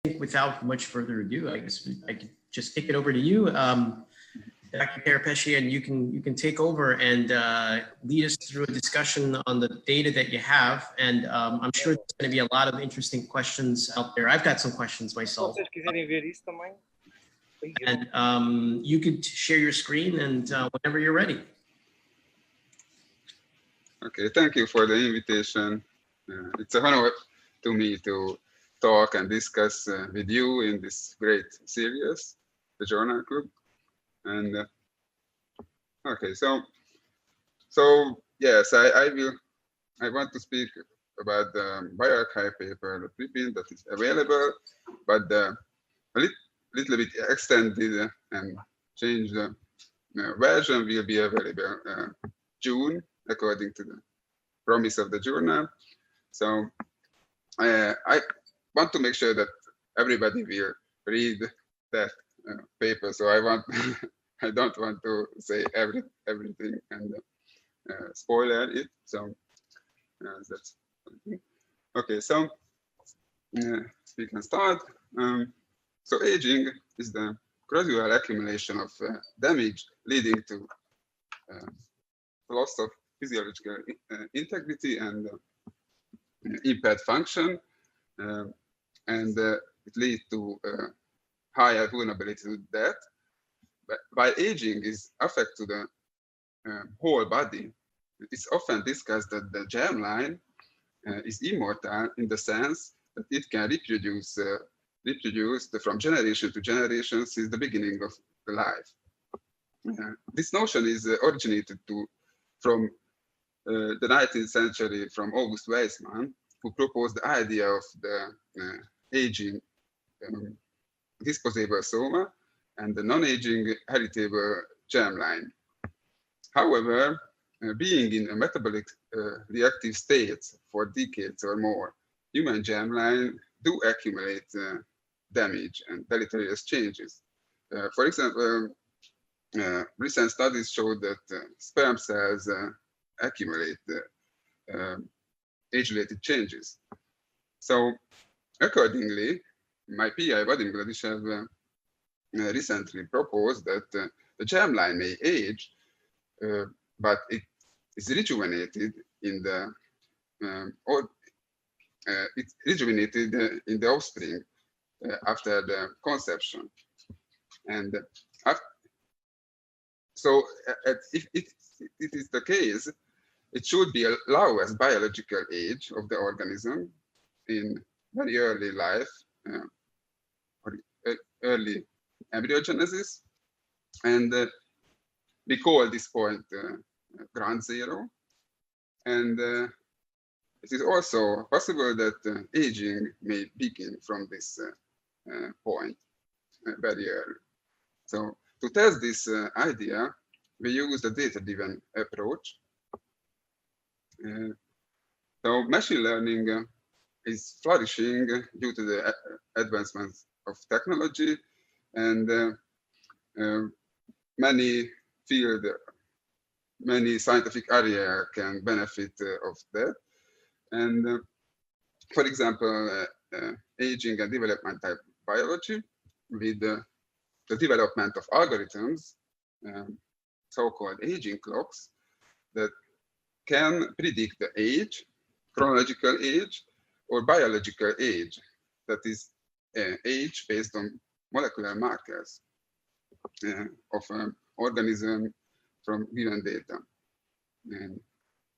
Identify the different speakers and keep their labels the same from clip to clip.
Speaker 1: think without much further ado, I guess I could just kick it over to you, Dr. Karapeshi, and you can take over and lead us through a discussion on the data that you have. And I'm sure there's going to be a lot of interesting questions out there. I've got some questions myself. And you could share your screen and whenever you're ready.
Speaker 2: Okay, thank you for the invitation. It's an honor to me to talk and discuss with you in this great series, the Journal Club. And okay, so yes, I want to speak about the bioarchive paper, the preprint that is available, but a little bit extended and changed version will be available June, according to the promise of the journal. So I want to make sure that everybody will read that paper. So I don't want to say everything and spoiler it. So that's okay. So we can start. So aging is the gradual accumulation of damage leading to loss of physiological integrity and impaired function, and it leads to higher vulnerability to death. But while aging is affect to the whole body, it's often discussed that the germline is immortal in the sense that it can reproduce from generation to generation since the beginning of the life. This notion is originated from the 19th century from August Weismann, who proposed the idea of the aging disposable soma and the non-aging heritable germline. However, being in a metabolic reactive state for decades or more, human germline do accumulate damage and deleterious changes. For example, recent studies showed that sperm cells accumulate age-related changes. So accordingly, my PI, Vadim Gladyshev, recently proposed that the germline may age, but it is rejuvenated in the offspring after the conception. And so if it is the case, it should be allowed as biological age of the organism in very early life, or early embryogenesis, and we call this point ground zero. And it is also possible that aging may begin from this point very early. So to test this idea, we use the data-driven approach. So machine learning is flourishing due to the advancements of technology, and many scientific areas can benefit of that. And for example, aging and development type biology with the development of algorithms, so-called aging clocks, that can predict the age, chronological age, or biological age, that is age based on molecular markers of an organism from given data. And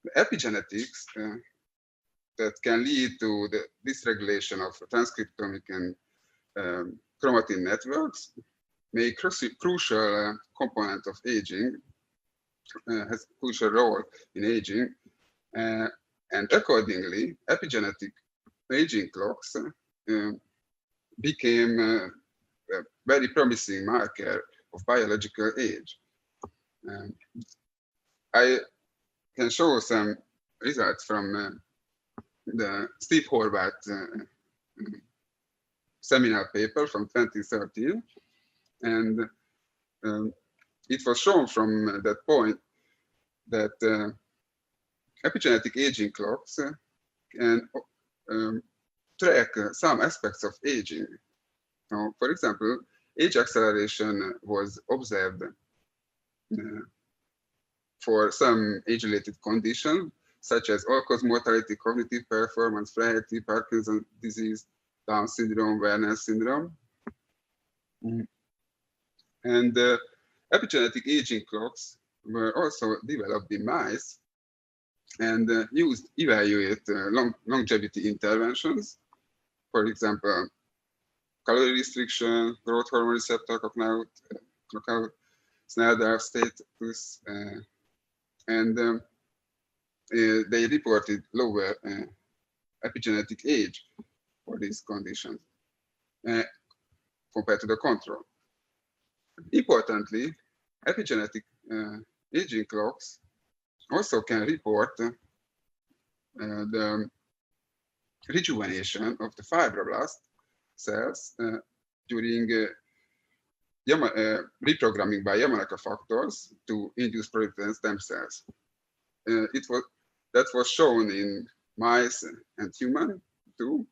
Speaker 2: the epigenetics that can lead to the dysregulation of transcriptomic and chromatin networks may crucial component of aging, has a crucial role in aging, and accordingly, epigenetic aging clocks became a very promising marker of biological age. I can show some results from the Steve Horvath seminal paper from 2013, and it was shown from that point that epigenetic aging clocks can track some aspects of aging Now, for example, age acceleration was observed for some age-related conditions, such as all-cause mortality, cognitive performance, frailty, Parkinson's disease, Down syndrome, Werner syndrome. And epigenetic aging clocks were also developed in mice and used to evaluate longevity interventions. For example, calorie restriction, growth hormone receptor knockout, Snelldorf status, and they reported lower epigenetic age for these conditions compared to the control. Importantly, epigenetic aging clocks also can report the rejuvenation of the fibroblast cells during reprogramming by Yamanaka factors to induce proliferating stem cells. That was shown in mice and human too.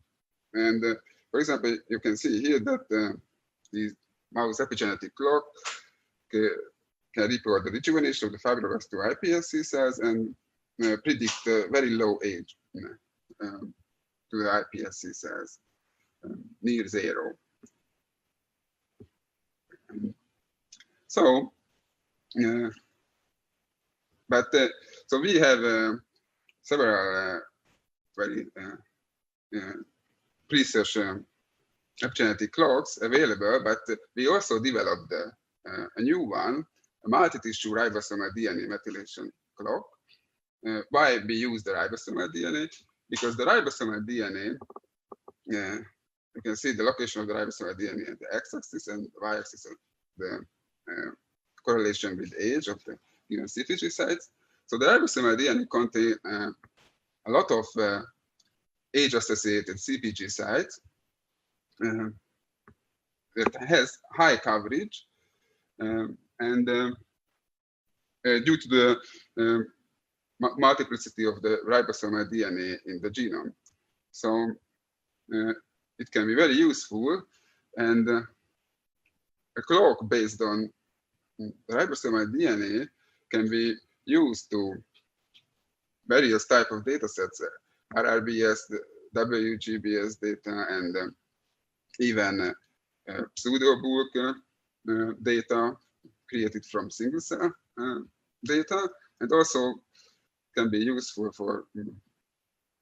Speaker 2: And for example, you can see here that these mouse epigenetic clock can report the rejuvenation of the fibroblast to iPSC cells and predict very low age to the iPSC cells, near 0. So, so we have several very research epigenetic clocks available, but we also developed a new one, a multi-tissue ribosomal DNA methylation clock. Why we use the ribosomal DNA? Because the ribosomal DNA, you can see the location of the ribosomal DNA at the x-axis and y-axis of the correlation with age of the given CPG sites. So the ribosomal DNA contain a lot of age-associated CPG sites that has high coverage, and due to the multiplicity of the ribosomal DNA in the genome. So it can be very useful, and a clock based on ribosomal DNA can be used to various type of data sets, RRBS, WGBS data, and even pseudo-bulk data created from single cell data, and also can be useful for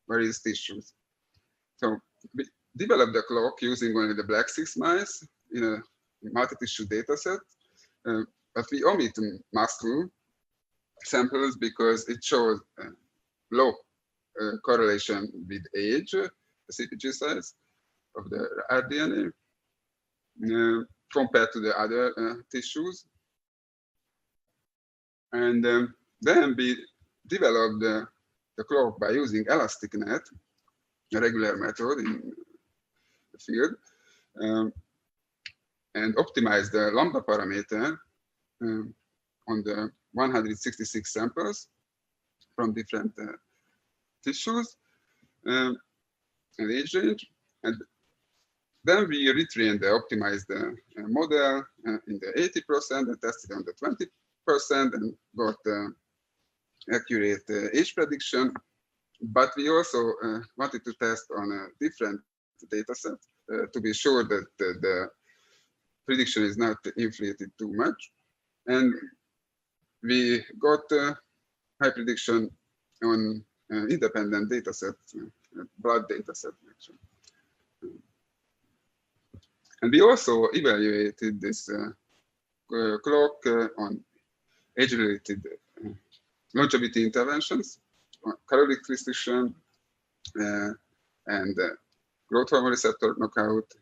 Speaker 2: various tissues. So we developed the clock using only the black 6 mice in a multi-tissue data set, but we omit muscle samples because it shows low correlation with age, the CPG size of the rDNA, compared to the other tissues. And then we developed the clock by using elastic net, a regular method in the field, and optimized the lambda parameter on the 166 samples from different tissues and age range. And then we retrained the optimized model in the 80% and tested on the 20% and got accurate age prediction. But we also wanted to test on a different data set to be sure that the prediction is not inflated too much. And we got high prediction on independent data set, blood data set actually. And we also evaluated this clock on age-related longevity interventions, caloric restriction, and growth hormone receptor knockout,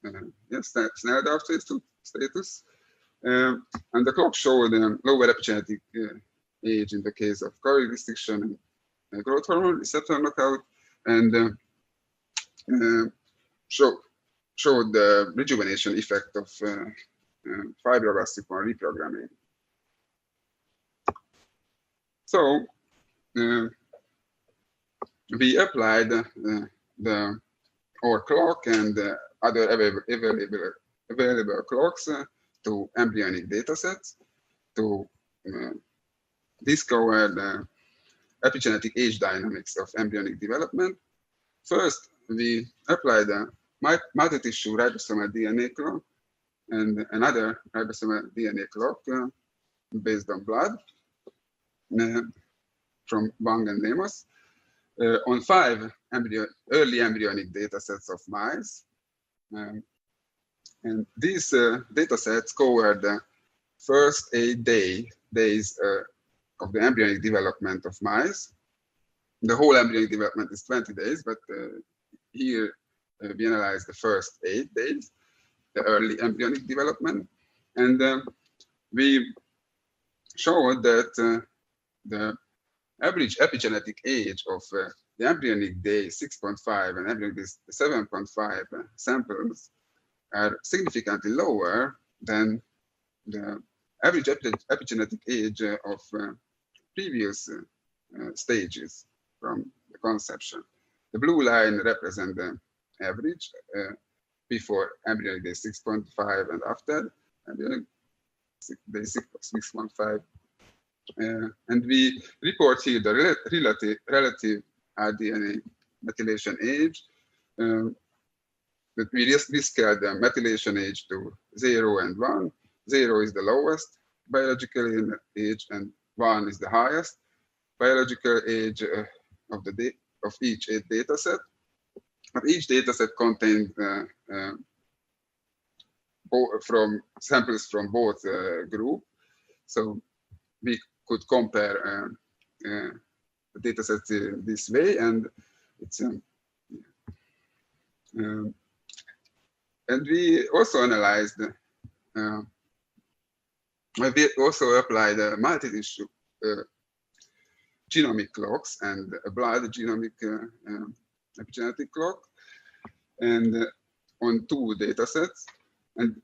Speaker 2: Snelldorf status. And the clock showed lower epigenetic age in the case of calorie restriction and growth hormone receptor knockout, and showed the rejuvenation effect of fibroblastic reprogramming. So we applied our clock and other available clocks to embryonic datasets to discover the epigenetic age dynamics of embryonic development. First, we applied a multi-tissue ribosomal DNA clock and another ribosomal DNA clock based on blood from Wang and Lemos on 5 early embryonic datasets of mice. And these datasets covered the first 8 days of the embryonic development of mice. The whole embryonic development is 20 days, but here we analyzed the first 8 days, the early embryonic development. And we showed that the average epigenetic age of the embryonic day 6.5 and embryonic day 7.5 samples are significantly lower than the average epigenetic age of previous stages from the conception. The blue line represents the average before embryonic day 6.5 and after embryonic day 6.5. And we report here the relative RDNA methylation age. That we scale the methylation age to 0 and 1. 0 is the lowest biological age, and 1 is the highest biological age of each data set. But each data set contains from samples from both groups, so we could compare the data sets this way, and it's and we also analyzed. We also applied multi-tissue genomic clocks and a blood genomic epigenetic clock, and on 2 data sets. And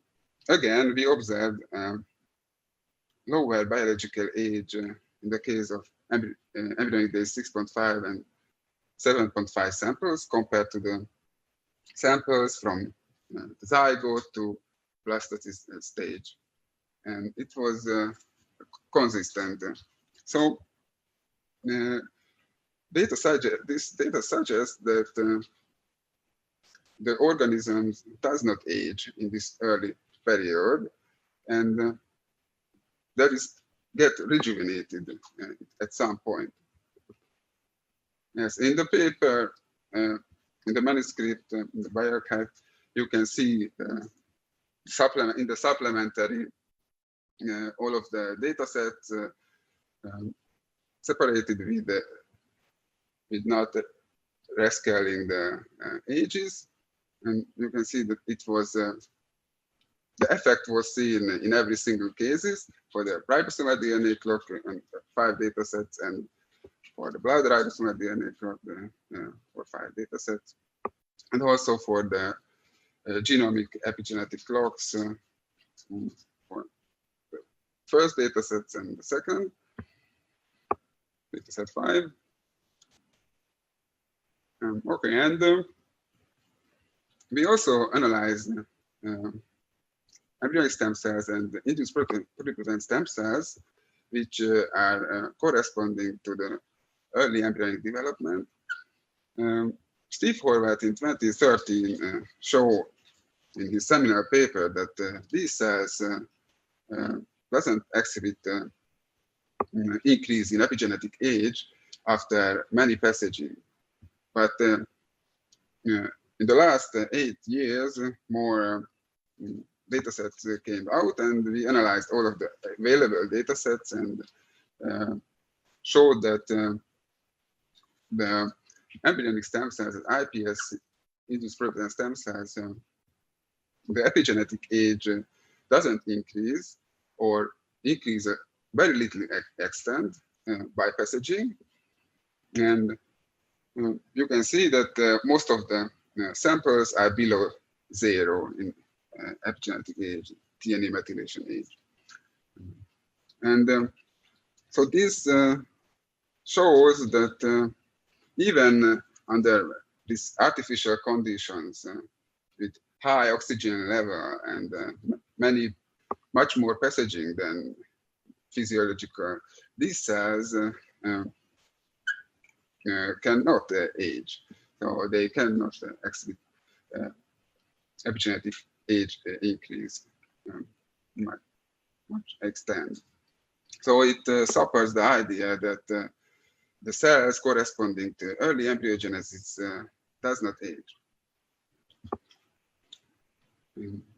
Speaker 2: again, we observed lower biological age in the case of embryonic day 6.5 and 7.5 samples compared to the samples from the zygote to blastocyst stage. And it was consistent. So this data suggests that the organism does not age in this early period, and that is get rejuvenated at some point. Yes, in the paper, in the manuscript, in the bioarchive, you can see in the supplementary all of the data sets separated with not rescaling the ages, and you can see that it was the effect was seen in every single cases for the ribosomal DNA clock and 5 data sets, and for the blood ribosomal DNA clock for 5 data sets, and also for the genomic epigenetic clocks for the first data sets and the second data set 5. Okay, and we also analyzed embryonic stem cells and induced pluripotent stem cells, which are corresponding to the early embryonic development. Steve Horvath in 2013 showed in his seminal paper that these cells doesn't exhibit increase in epigenetic age after many passaging. But in the last 8 years, more data sets came out, and we analyzed all of the available data sets and showed that the embryonic stem cells, IPS induced pluripotent stem cells, the epigenetic age doesn't increase or increase a very little extent by passaging. And you can see that most of the samples are below 0 in epigenetic age, DNA methylation age. And so this shows that even under these artificial conditions, with high oxygen level and much more passaging than physiological, these cells cannot age. So they cannot exhibit epigenetic age increase much extent. So it suffers the idea that the cells corresponding to early embryogenesis does not age.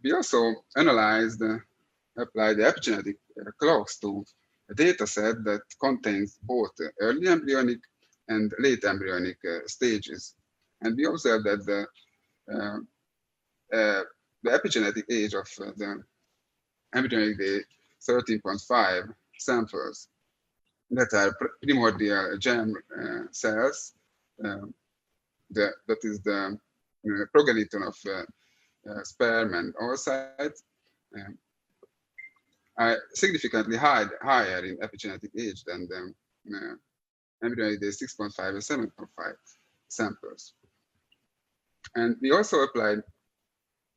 Speaker 2: We also applied the epigenetic clocks to a data set that contains both early embryonic and late embryonic stages. And we observed that the epigenetic age of the embryonic day 13.5 samples that are primordial germ cells, that is the progenitor of sperm and oocytes, are significantly higher in epigenetic age than the embryonic day 6.5 and 7.5 samples. And we also applied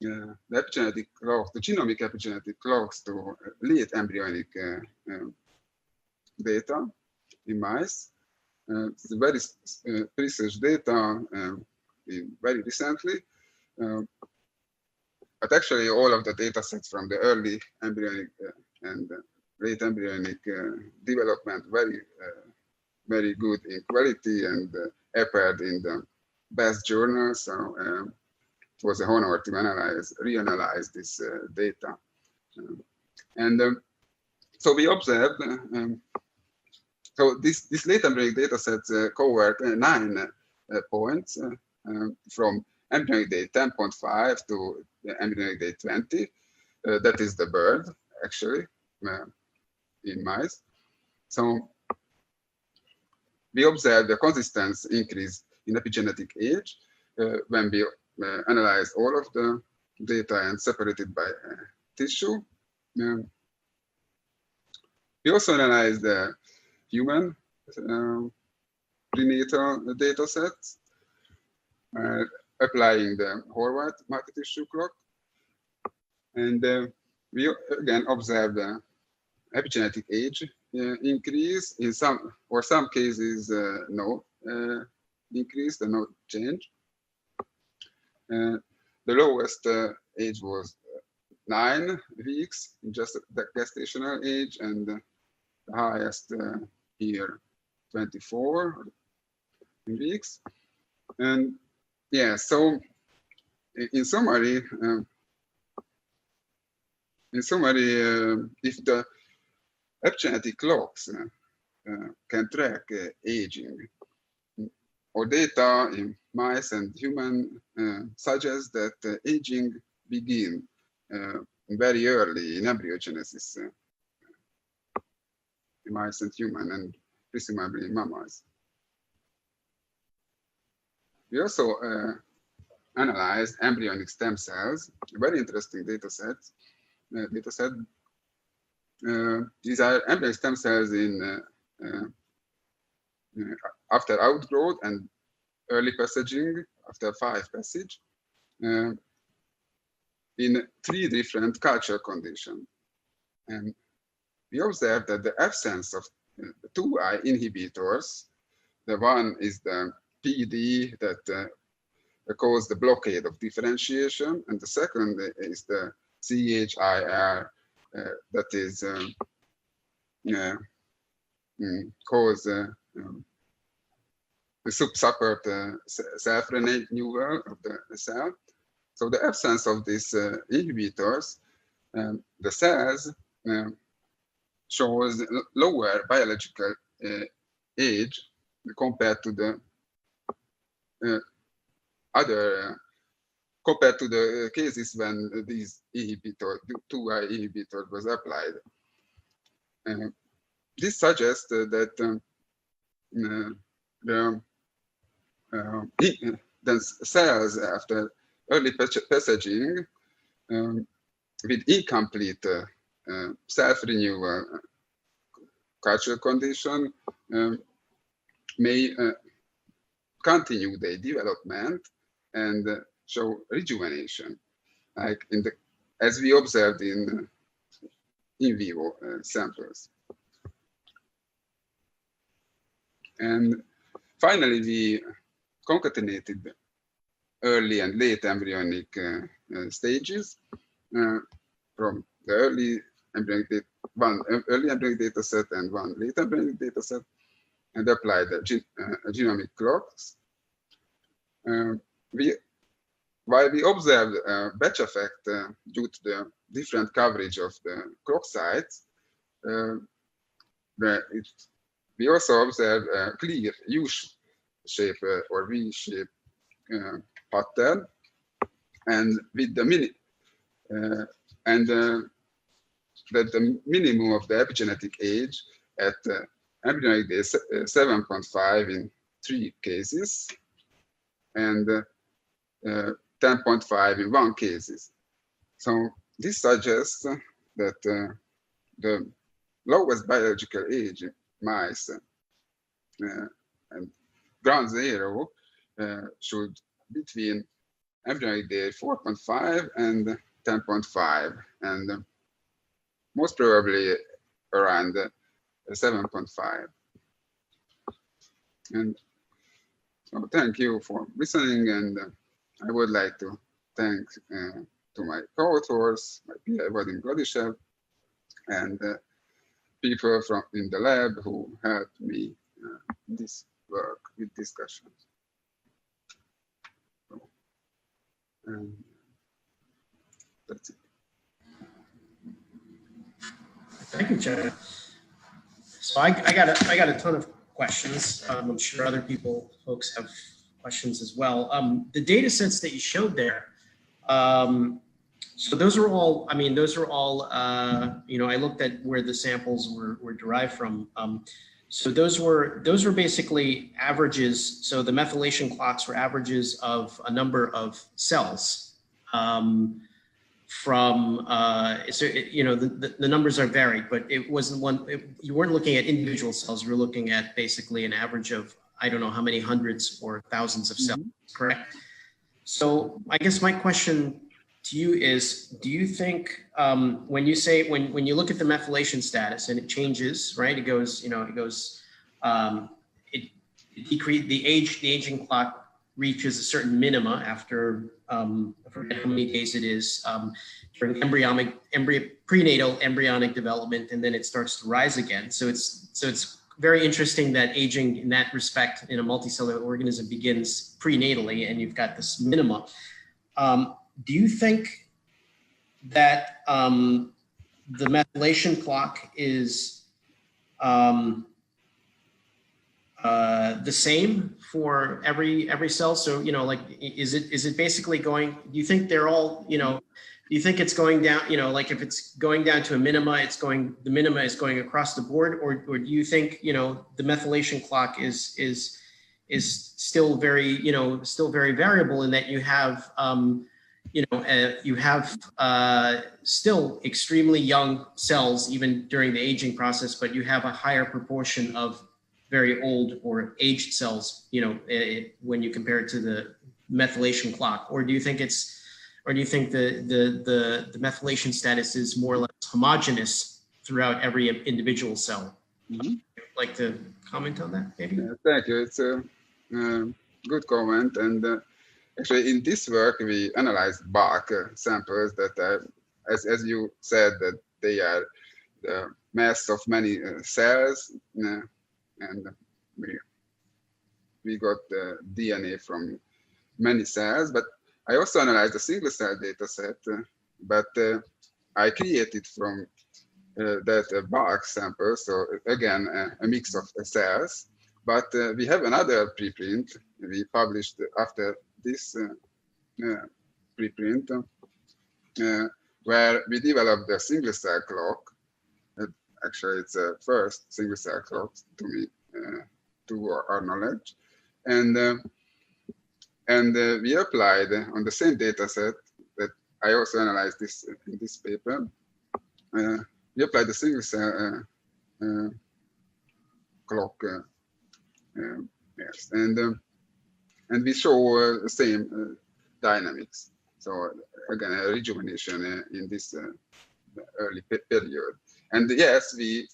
Speaker 2: the epigenetic clocks, the genomic epigenetic clocks to late embryonic data in mice. It's very precise data very recently. But actually, all of the data sets from the early embryonic and late embryonic development very good in quality and appeared in the best journals. So it was an honor to reanalyze this data. So we observed, so this late embryonic data set covered 9 points from embryonic day 10.5 to embryonic day 20. That is the birth, actually, in mice. So we observed a consistent increase in epigenetic age when we analyzed all of the data and separated by tissue. We also analyzed the human prenatal data sets, applying the Horvath multi-tissue clock. And we again observed the epigenetic age increase in some cases, no increase, no change. The lowest age was 9 weeks, just the gestational age, and the highest here 24 weeks. And yeah, so in summary, if the epigenetic clocks can track aging, or data in mice and human suggests that aging begins very early in embryogenesis in mice and human, and presumably in mammals. We also analyzed embryonic stem cells, a very interesting data set. These are embryonic stem cells in after outgrowth and early passaging, after 5 passage, in 3 different culture conditions. And we observed that the absence of 2I inhibitors, the one is the PD that causes the blockade of differentiation, and the second is the CHIR that is cause the sub-support self-renewal of the cell. So the absence of these inhibitors, the cells shows lower biological age compared to the compared to the cases when these inhibitor, 2I inhibitor was applied. This suggests that the cells after early passaging with incomplete self-renewal culture condition may continue their development and show rejuvenation, like as we observed in vivo samples. And finally, we concatenated early and late embryonic stages from the early embryonic data set and one late embryonic data set, and applied genomic clocks. While we observed a batch effect due to the different coverage of the clock sites, we also observed a clear U-shape or V-shape pattern, and with the that the minimum of the epigenetic age at embryonic day 7.5 in 3 cases, and 10.5 in 1 cases. So this suggests that the lowest biological age in mice and ground zero should between embryonic day 4.5 and 10.5, and most probably around 7.5. And so thank you for listening, and I would like to thank to my co-authors, my PI Vadim Gladyshev, and people from in the lab who helped me this work with discussions. So, that's it.
Speaker 1: Thank you, Chad. So I got a ton of questions. I'm sure other folks have questions as well. The data sets that you showed there, so those are all, I mean, those are all, I looked at where the samples were derived from. So those were basically averages. So the methylation clocks were averages of a number of cells. The numbers are varied, but it wasn't you weren't looking at individual cells. You were looking at basically an average of, I don't know how many hundreds or thousands of cells, correct? So I guess my question to you is, do you think when you look at the methylation status and it changes, right? It goes, the aging clock reaches a certain minima after, I forget how many days it is, during prenatal embryonic development, and then it starts to rise again. So it's very interesting that aging in that respect in a multicellular organism begins prenatally, and you've got this minima. Do you think that the methylation clock is the same for every cell? So, is it basically going, do you think they're all, do you think it's going down, like if it's going down to a minima, the minima is going across the board, or do you think, the methylation clock is still very, still very variable in that you have, still extremely young cells even during the aging process, but you have a higher proportion of very old or aged cells, when you compare it to the methylation clock? Or do you think the methylation status is more or less homogeneous throughout every individual cell?
Speaker 2: Mm-hmm.
Speaker 1: Like to comment on that, maybe?
Speaker 2: Yeah, thank you. It's a good comment. And actually, in this work, we analyzed bark samples that are, as you said, that they are the mass of many cells. And we got the DNA from many cells, but I also analyzed a single cell data set, but I created from that bark sample, so again, a mix of cells, but we have another preprint we published after this preprint, where we developed a single cell clock. Actually, it's the first single cell clock to me, to our knowledge, and we applied on the same data set that I also analyzed this in this paper. We applied the single cell clock, yes, and we show the same dynamics. So again, a rejuvenation in this early period. And yes, we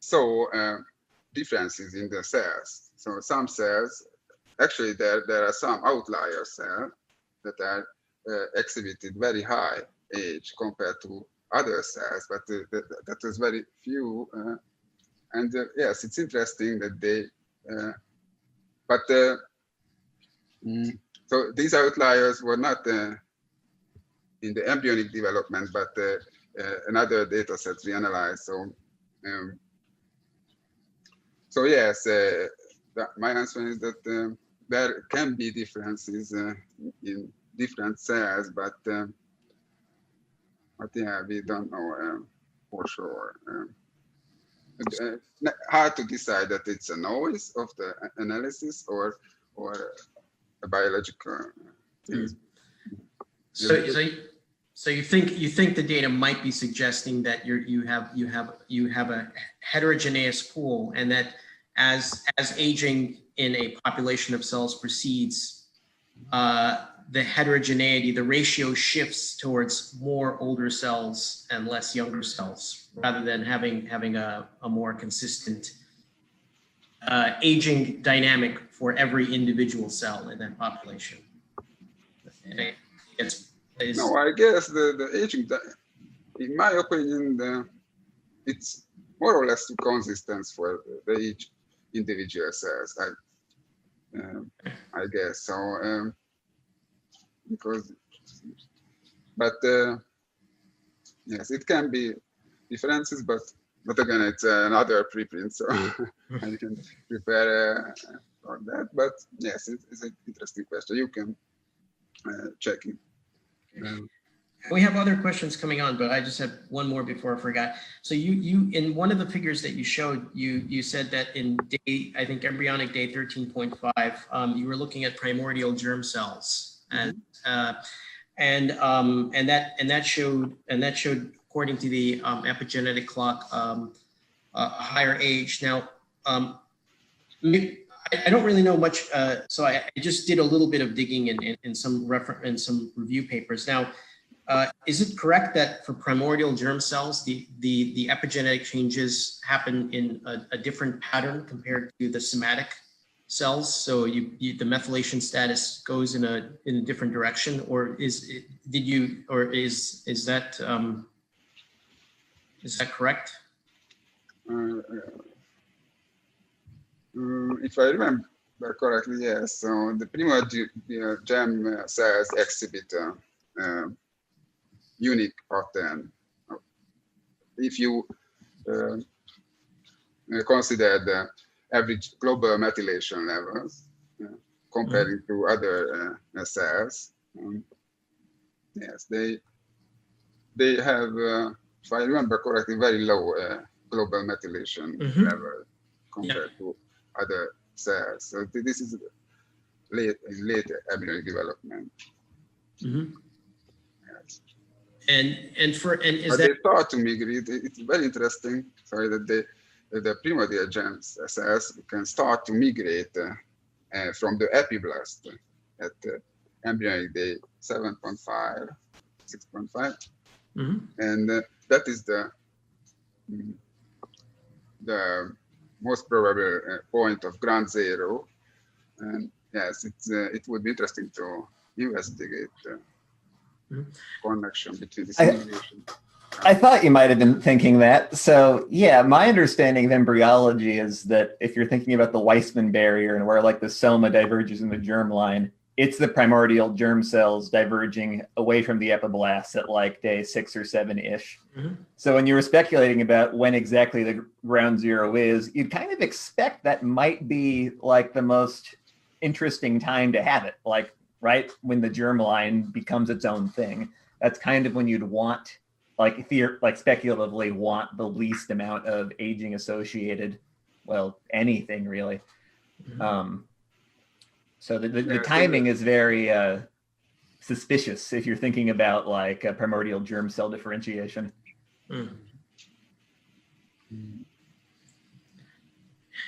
Speaker 2: saw differences in the cells. So some cells, actually there are some outlier cells that are exhibited very high age compared to other cells, but that was very few. And yes, it's interesting that they, so these outliers were not in the embryonic development, but another data sets we analyzed. So yes, my answer is that there can be differences in different cells, but yeah, we don't know for sure. Hard to decide that it's a noise of the analysis or a biological thing.
Speaker 1: So you think the data might be suggesting that you have a heterogeneous pool, and that as aging in a population of cells proceeds, the heterogeneity, the ratio shifts towards more older cells and less younger cells, rather than having a more consistent aging dynamic for every individual cell in that population.
Speaker 2: No, I guess the aging, in my opinion, it's more or less consistent for each individual cells. I guess so. Yes, it can be differences, but again, it's another preprint, so I can prepare for that. But yes, it's an interesting question. You can check it.
Speaker 1: We have other questions coming on, but I just had one more before I forgot. So you in one of the figures that you showed, you said that in day, I think embryonic day 13.5, you were looking at primordial germ cells, and that showed according to the epigenetic clock a higher age. Now I don't really know much, so I just did a little bit of digging in some review papers. Now, is it correct that for primordial germ cells, the epigenetic changes happen in a different pattern compared to the somatic cells? So the methylation status goes in a different direction, or is that correct?
Speaker 2: If I remember correctly, yes. So the primordial germ cells exhibit unique pattern. If you consider the average global methylation levels comparing to other cells, yes, they have, if I remember correctly, very low global methylation level compared to other cells. So this is late embryonic development. Yes.
Speaker 1: And
Speaker 2: they start to migrate. It's very interesting. Sorry, that the primordial germ cells can start to migrate from the epiblast at embryonic day 7.5, 6.5, and that is the most probable point of ground zero. And yes, it would be interesting to investigate the connection between this migration.
Speaker 3: I thought you might have been thinking that. So yeah, my understanding of embryology is that if you're thinking about the Weissman barrier and where like the soma diverges in the germline, it's the primordial germ cells diverging away from the epiblasts at like day 6 or 7-ish. So when you were speculating about when exactly the ground zero is, you'd kind of expect that might be like the most interesting time to have it, like right when the germline becomes its own thing. That's kind of when you'd want, like speculatively want the least amount of aging associated, well, anything really. So the timing is very suspicious if you're thinking about like a primordial germ cell differentiation.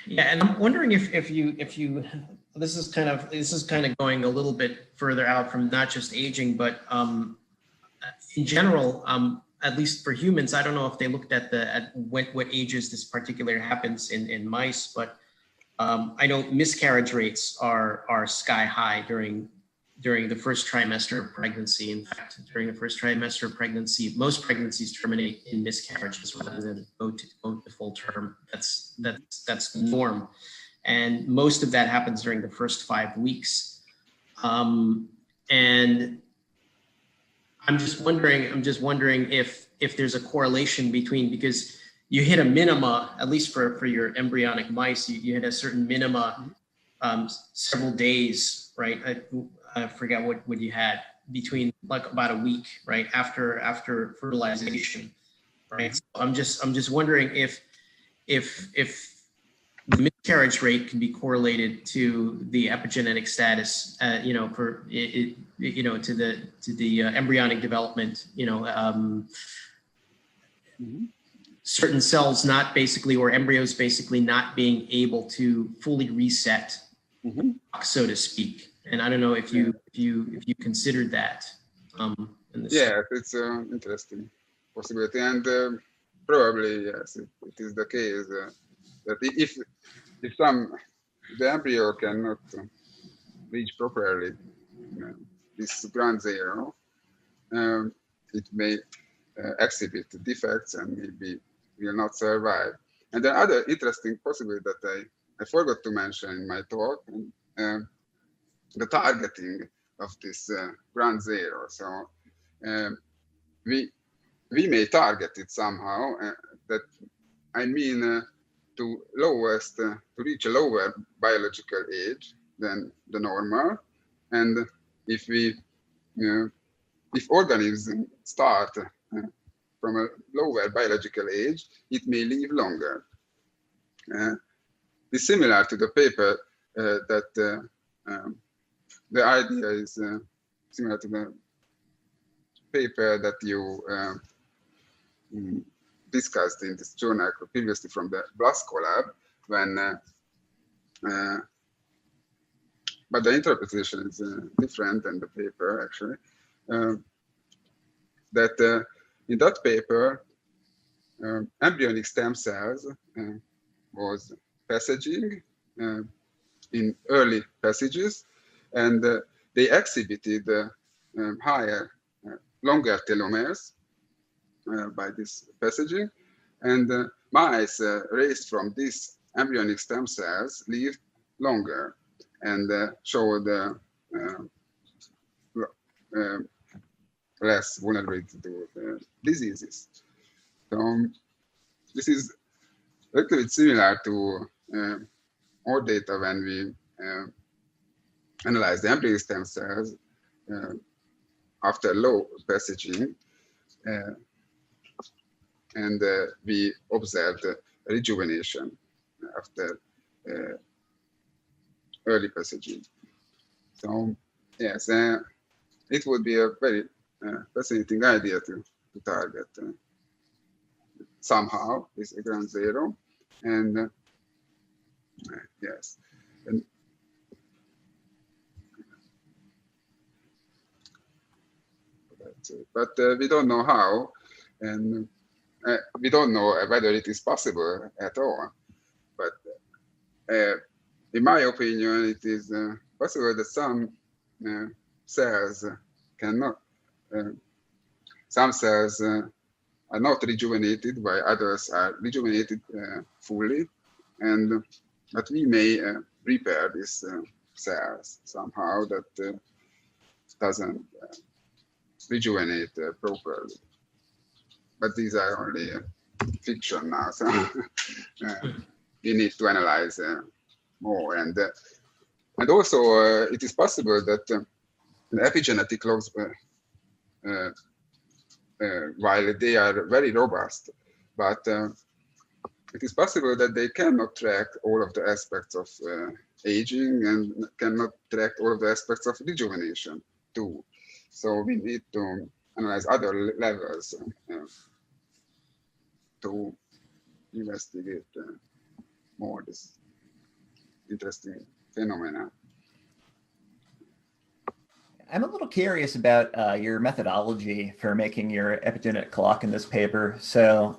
Speaker 1: Yeah, and I'm wondering if you this is kind of going a little bit further out from not just aging, but in general, at least for humans, I don't know if they looked at what ages this particular happens in mice, but I know miscarriage rates are sky high during the first trimester of pregnancy. In fact, during the first trimester of pregnancy, most pregnancies terminate in miscarriages rather than go to full term. That's the norm, and most of that happens during the first 5 weeks. And I'm just wondering if there's a correlation between, because you hit a minima, at least for your embryonic mice, you hit a certain minima several days, right? I forget what you had, between like about a week, right, after fertilization, right? So I'm just wondering if the miscarriage rate can be correlated to the epigenetic status, to the embryonic development, certain cells not basically, or embryos basically not being able to fully reset, so to speak. And I don't know if you considered that.
Speaker 2: Yeah, it's an interesting possibility, and probably yes, it is the case that if the embryo cannot reach properly this ground zero, it may exhibit defects and maybe will not survive. And the other interesting possibility that I forgot to mention in my talk, the targeting of this ground zero. So we may target it somehow. That I mean to reach a lower biological age than the normal, and if organisms start from a lower biological age, it may live longer. It's similar to the paper that the idea is similar to the paper that you discussed in this journal previously from the Blasco lab, but the interpretation is different than the paper actually. That in that paper, embryonic stem cells was passaging in early passages, and they exhibited higher, longer telomeres by this passaging, and mice raised from these embryonic stem cells lived longer and showed less vulnerability to diseases. So this is a little bit similar to our data when we analyzed the embryonic stem cells after low passaging, and we observed rejuvenation after early passaging. So yes, it would be a very fascinating idea to target somehow this ground zero, and yes, and that's it. But we don't know how, and we don't know whether it is possible at all. But in my opinion, it is possible that some cells cannot. Some cells are not rejuvenated, while others are rejuvenated fully, and but we may repair these cells somehow that doesn't rejuvenate properly. But these are only fiction now, so we need to analyze more. And also, it is possible that the epigenetic clocks, while they are very robust, but it is possible that they cannot track all of the aspects of aging and cannot track all of the aspects of rejuvenation too. So we need to analyze other levels to investigate more this interesting phenomena.
Speaker 3: I'm a little curious about your methodology for making your epigenetic clock in this paper. So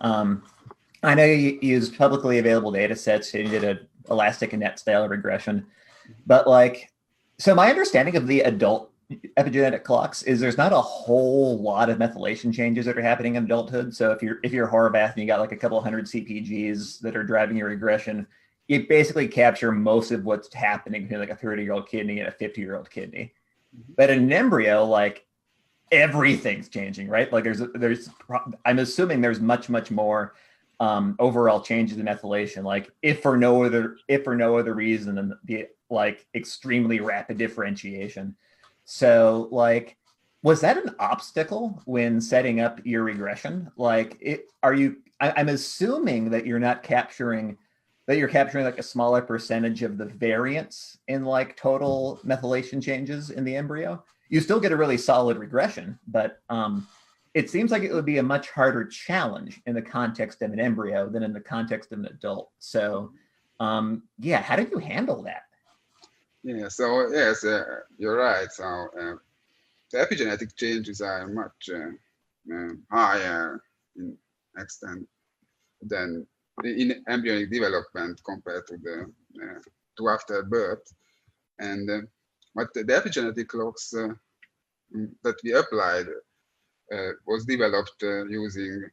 Speaker 3: I know you used publicly available data sets and you did an elastic and net style regression, but like, so my understanding of the adult epigenetic clocks is there's not a whole lot of methylation changes that are happening in adulthood. So if you're Horvath and you got like a couple hundred CPGs that are driving your regression, you basically capture most of what's happening between like a 30-year-old kidney and a 50-year-old kidney. But in an embryo, like everything's changing, right? Like I'm assuming there's much more overall changes in methylation, like if for no other reason than the like extremely rapid differentiation. So like, was that an obstacle when setting up your regression? Like, I'm assuming that you're capturing like a smaller percentage of the variance in like total methylation changes in the embryo. You still get a really solid regression, but it seems like it would be a much harder challenge in the context of an embryo than in the context of an adult. So yeah, how did you handle that?
Speaker 2: Yeah, so yes, you're right. So the epigenetic changes are much higher in extent than in embryonic development compared to the to after birth. And but the epigenetic clocks that we applied was developed using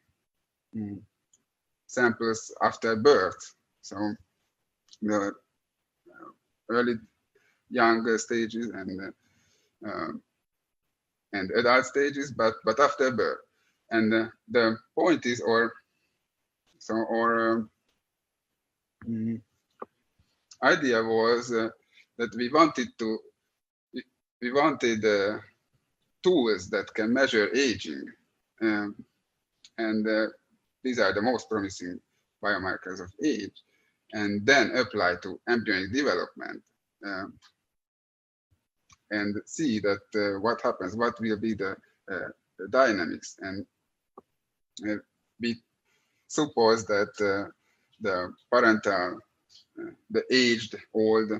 Speaker 2: samples after birth. So the early young stages and adult stages, but after birth. And the point is, idea was that we wanted tools that can measure aging, and these are the most promising biomarkers of age, and then apply to embryonic development and see that what happens, what will be the dynamics. And we suppose that the parental, the aged old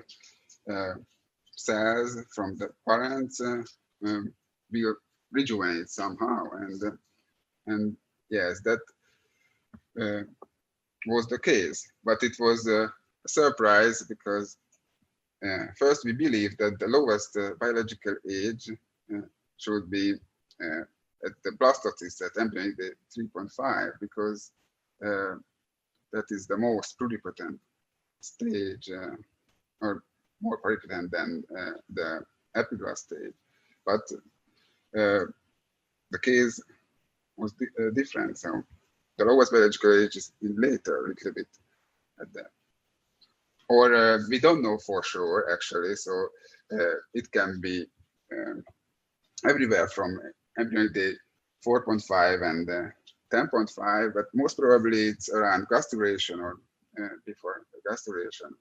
Speaker 2: cells from the parents will rejuvenate somehow, and yes, that was the case. But it was a surprise because first we believed that the lowest biological age should be at the blastocyst at embryonic day 3.5, because that is the most pluripotent stage, or more pluripotent than the epiblast stage. But the case was different. So the lowest biological age is later, a little bit at that. Or we don't know for sure, actually. So it can be everywhere from embryonic day 4.5 and 10.5, but most probably it's around gastulation or before gastulation,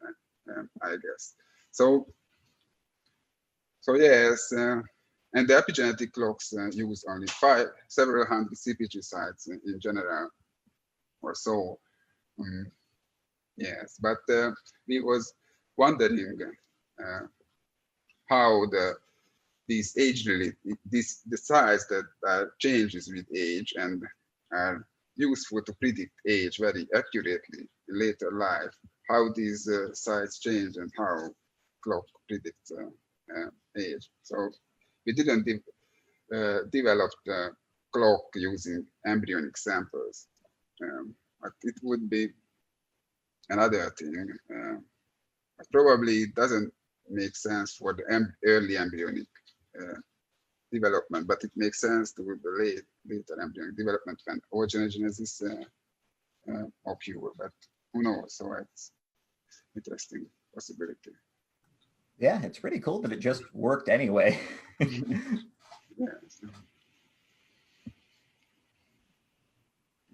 Speaker 2: I guess. So yes, and the epigenetic clocks use only several hundred CPG sites in general, or so. Yes, but we was wondering how these the size that changes with age and are useful to predict age very accurately in later life, how these size change and how clock predicts age. So we didn't develop the clock using embryonic samples, but it would be another thing. But probably it doesn't make sense for the early embryonic development, but it makes sense to the later embryonic development when oogenesis occur. But who knows? So it's interesting possibility.
Speaker 3: Yeah, it's pretty cool that it just worked anyway.
Speaker 2: Yes.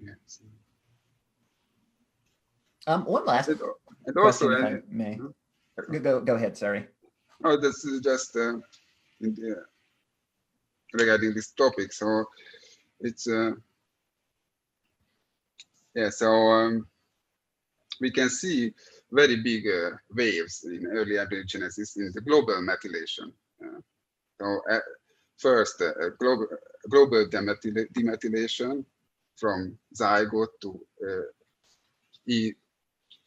Speaker 2: Yes.
Speaker 3: One last
Speaker 2: and also,
Speaker 3: question, if I may. Go ahead. Sorry.
Speaker 2: Oh, this is just regarding this topic. So it's yeah. So we can see very big waves in early embryogenesis in the global methylation. So first global demethylation from zygote to E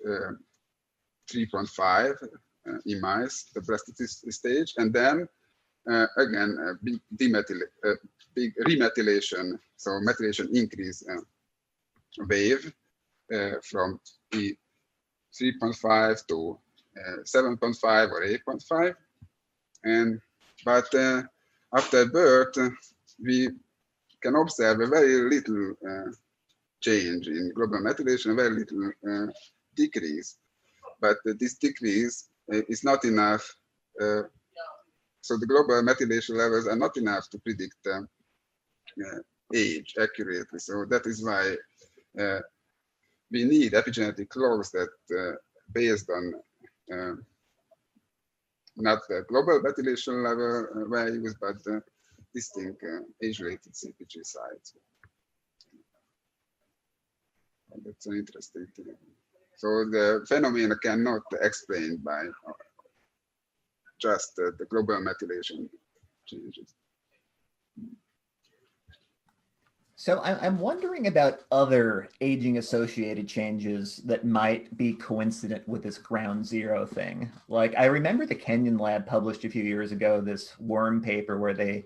Speaker 2: 3.5 in mice, the breastfeeding stage, and then again big remethylation, so methylation increase wave from E 3.5 to 7.5 or 8.5, but after birth we can observe a very little change in global methylation, very little decrease, but this decrease is not enough. So the global methylation levels are not enough to predict age accurately. So that is why we need epigenetic clocks that based on not the global methylation level values, but distinct age-related CPG sites. That's an interesting thing. So the phenomenon cannot explain by just the global methylation changes.
Speaker 3: So I'm wondering about other aging-associated changes that might be coincident with this ground zero thing. Like, I remember the Kenyan lab published a few years ago this worm paper where they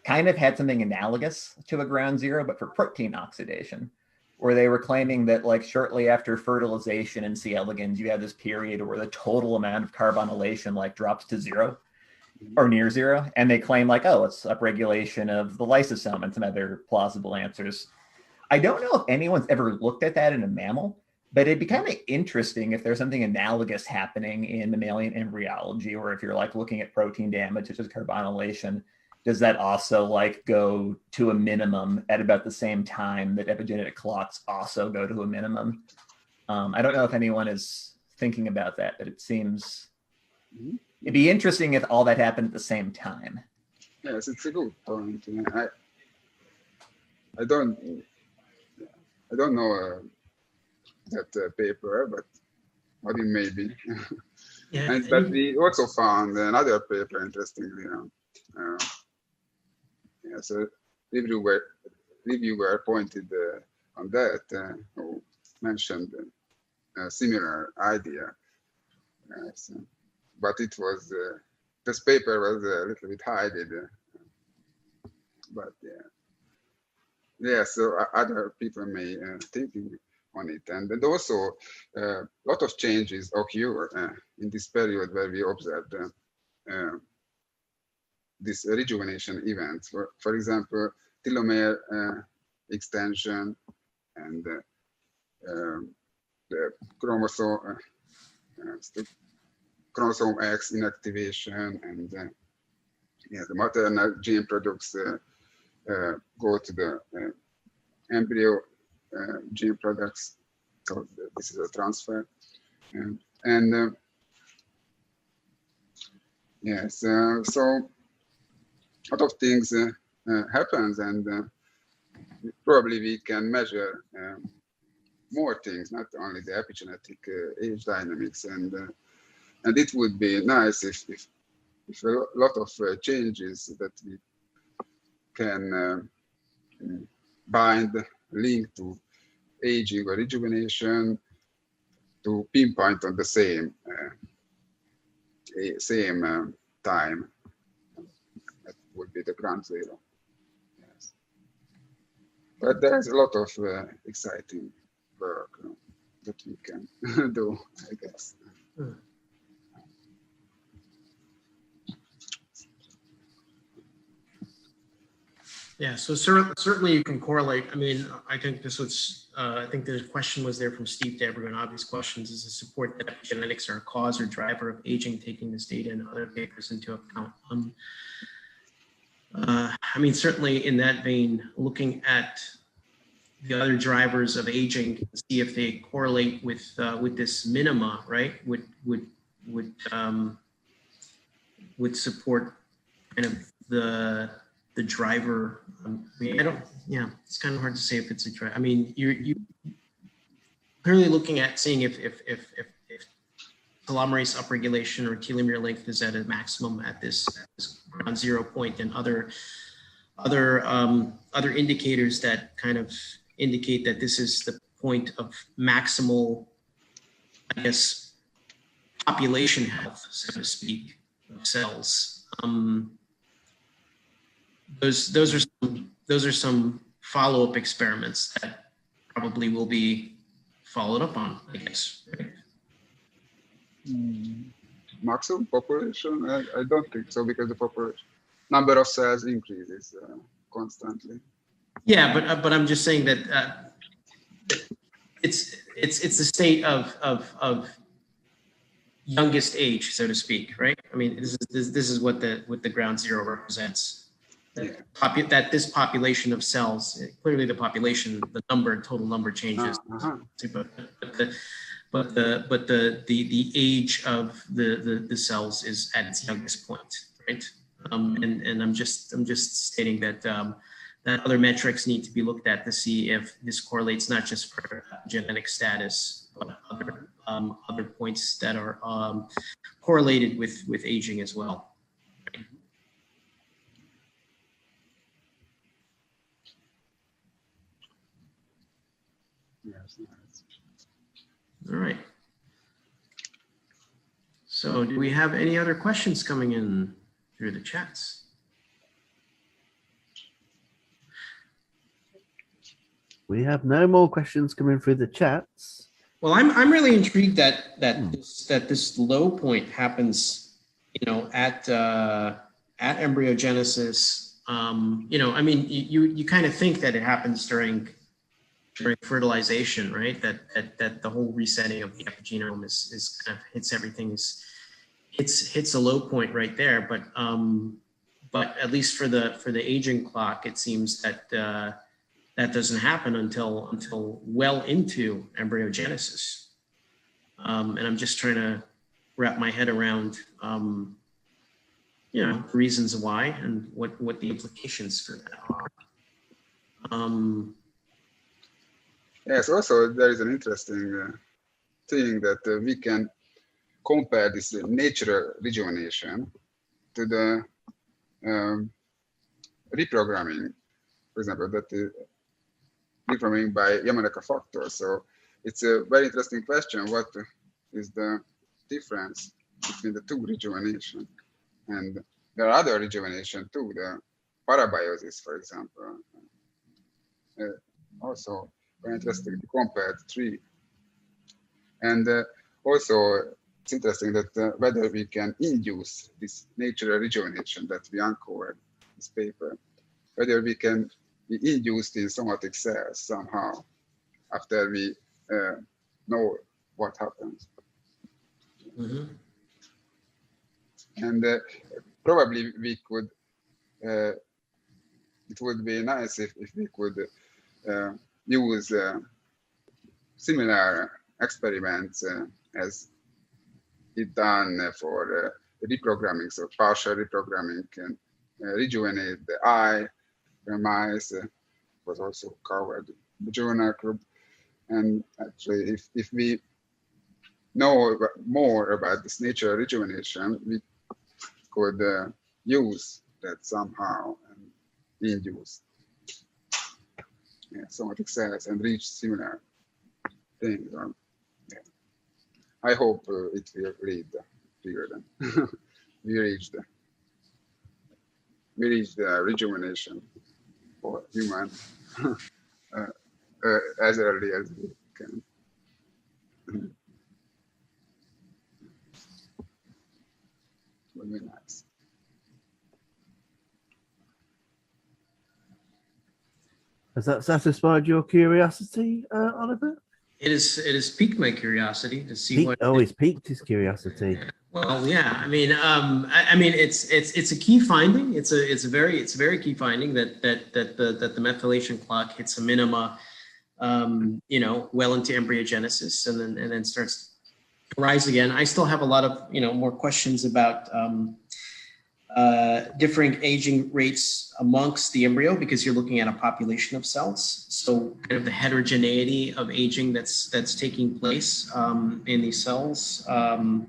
Speaker 3: kind of had something analogous to a ground zero, but for protein oxidation, where they were claiming that, like, shortly after fertilization in C. elegans, you have this period where the total amount of carbonylation like drops to zero or near zero. And they claim like, oh, it's upregulation of the lysosome and some other plausible answers. I don't know if anyone's ever looked at that in a mammal, but it'd be kind of interesting if there's something analogous happening in mammalian embryology, or if you're like looking at protein damage, such as carbonylation, does that also like go to a minimum at about the same time that epigenetic clocks also go to a minimum? I don't know if anyone is thinking about that, but it seems it'd be interesting if all that happened at the same time.
Speaker 2: Yes, it's a good point. I don't know that paper, but Vadim maybe.
Speaker 1: Yeah,
Speaker 2: But we also found another paper, interestingly. So reviewer pointed on that, who mentioned a similar idea. But it was, this paper was a little bit hidden. But yeah, so other people may thinking on it. And also a lot of changes occur in this period where we observed this rejuvenation events. For example, telomere extension and the chromosome X inactivation, and the maternal gene products go to the embryo gene products. So this is a transfer, and yes, so a lot of things happens, and probably we can measure more things, not only the epigenetic age dynamics, and it would be nice if a lot of changes that we can bind, link to aging or rejuvenation, to pinpoint on the same time. That would be the ground zero. Yes. But there's a lot of exciting work that we can do, I guess.
Speaker 1: Yeah, so certainly you can correlate. I mean, I think this was, I think the question was there from Steve to everyone. Obvious questions is to support that epigenetics are a cause or driver of aging, taking this data and other papers into account. I mean, certainly in that vein, looking at the other drivers of aging to see if they correlate with this minima, right? Would support kind of the driver. I mean, it's kind of hard to say if it's a driver. I mean, you clearly looking at seeing if telomerase upregulation or telomere length is at a maximum at this ground zero point, and other other indicators that kind of indicate that this is the point of maximal, I guess, population health, so to speak, of cells. Those are some follow-up experiments that probably will be followed up on, I guess. Right?
Speaker 2: Maximum population? I don't think so, because the population number of cells increases constantly.
Speaker 1: Yeah, but I'm just saying that it's the state of youngest age, so to speak, right? I mean, this is what the ground zero represents. That this population of cells, clearly the population, the total number changes, but the age of the cells is at its youngest point, right? And I'm just stating that that other metrics need to be looked at to see if this correlates not just for genetic status, but other points that are correlated with aging as well.
Speaker 2: Yes.
Speaker 1: All right. So do we have any other questions coming in through the chats?
Speaker 4: We have no more questions coming through the chats.
Speaker 1: Well, I'm really intrigued that this low point happens, at embryogenesis. I mean, you kind of think that it happens during fertilization, right? That the whole resetting of the epigenome is kind of hits everything, hits a low point right there. But at least for the aging clock, it seems that that doesn't happen until well into embryogenesis. And I'm just trying to wrap my head around reasons why and what the implications for that are.
Speaker 2: Yes, also there is an interesting thing that we can compare this natural rejuvenation to the reprogramming, for example, that is reprogramming by Yamanaka factor. So it's a very interesting question. What is the difference between the two rejuvenation? And there are other rejuvenation too, the parabiosis, for example. Also very interesting to compare the three. And also it's interesting that whether we can induce this natural rejuvenation that we uncovered in this paper, whether we can be induced in somatic cells somehow after we know what happens.
Speaker 1: Mm-hmm.
Speaker 2: And probably we could, it would be nice if we could use similar experiments as it done for reprogramming. So partial reprogramming can rejuvenate the eye. Mice was also covered in the journal group. And actually, if we know more about this natural rejuvenation, we could use that somehow and induce somatic cells and reach similar things. I hope it will lead bigger than we reached the rejuvenation for human as early as we can. Would be nice.
Speaker 4: Has that satisfied your curiosity, Oliver?
Speaker 1: It has piqued my curiosity to see what.
Speaker 4: Oh, it's piqued his curiosity.
Speaker 1: Well, yeah. I mean, it's a key finding. It's a very key finding that the methylation clock hits a minima, well into embryogenesis, and then starts to rise again. I still have a lot of more questions about differing aging rates amongst the embryo, because you're looking at a population of cells. So kind of the heterogeneity of aging that's taking place in these cells. I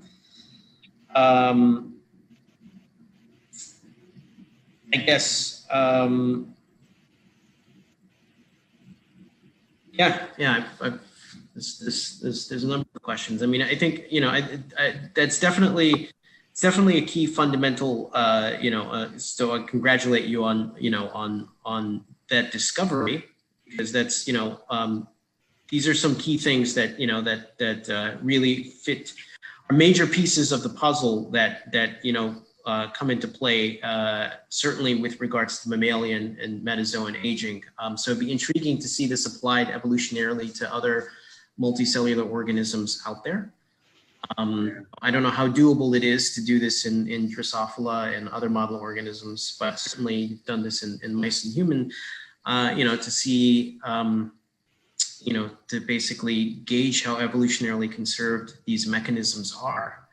Speaker 1: guess There's a number of questions. I mean, I think, you know, that's definitely, it's definitely a key fundamental, so I congratulate you on, you know, on that discovery, because that's, you know, these are some key things that, you know, that really fit, are major pieces of the puzzle that, you know, come into play, certainly with regards to mammalian and metazoan aging. So it'd be intriguing to see this applied evolutionarily to other multicellular organisms out there. I don't know how doable it is to do this in Drosophila and other model organisms, but certainly you've done this in mice and human, you know, to see, you know, to basically gauge how evolutionarily conserved these mechanisms are.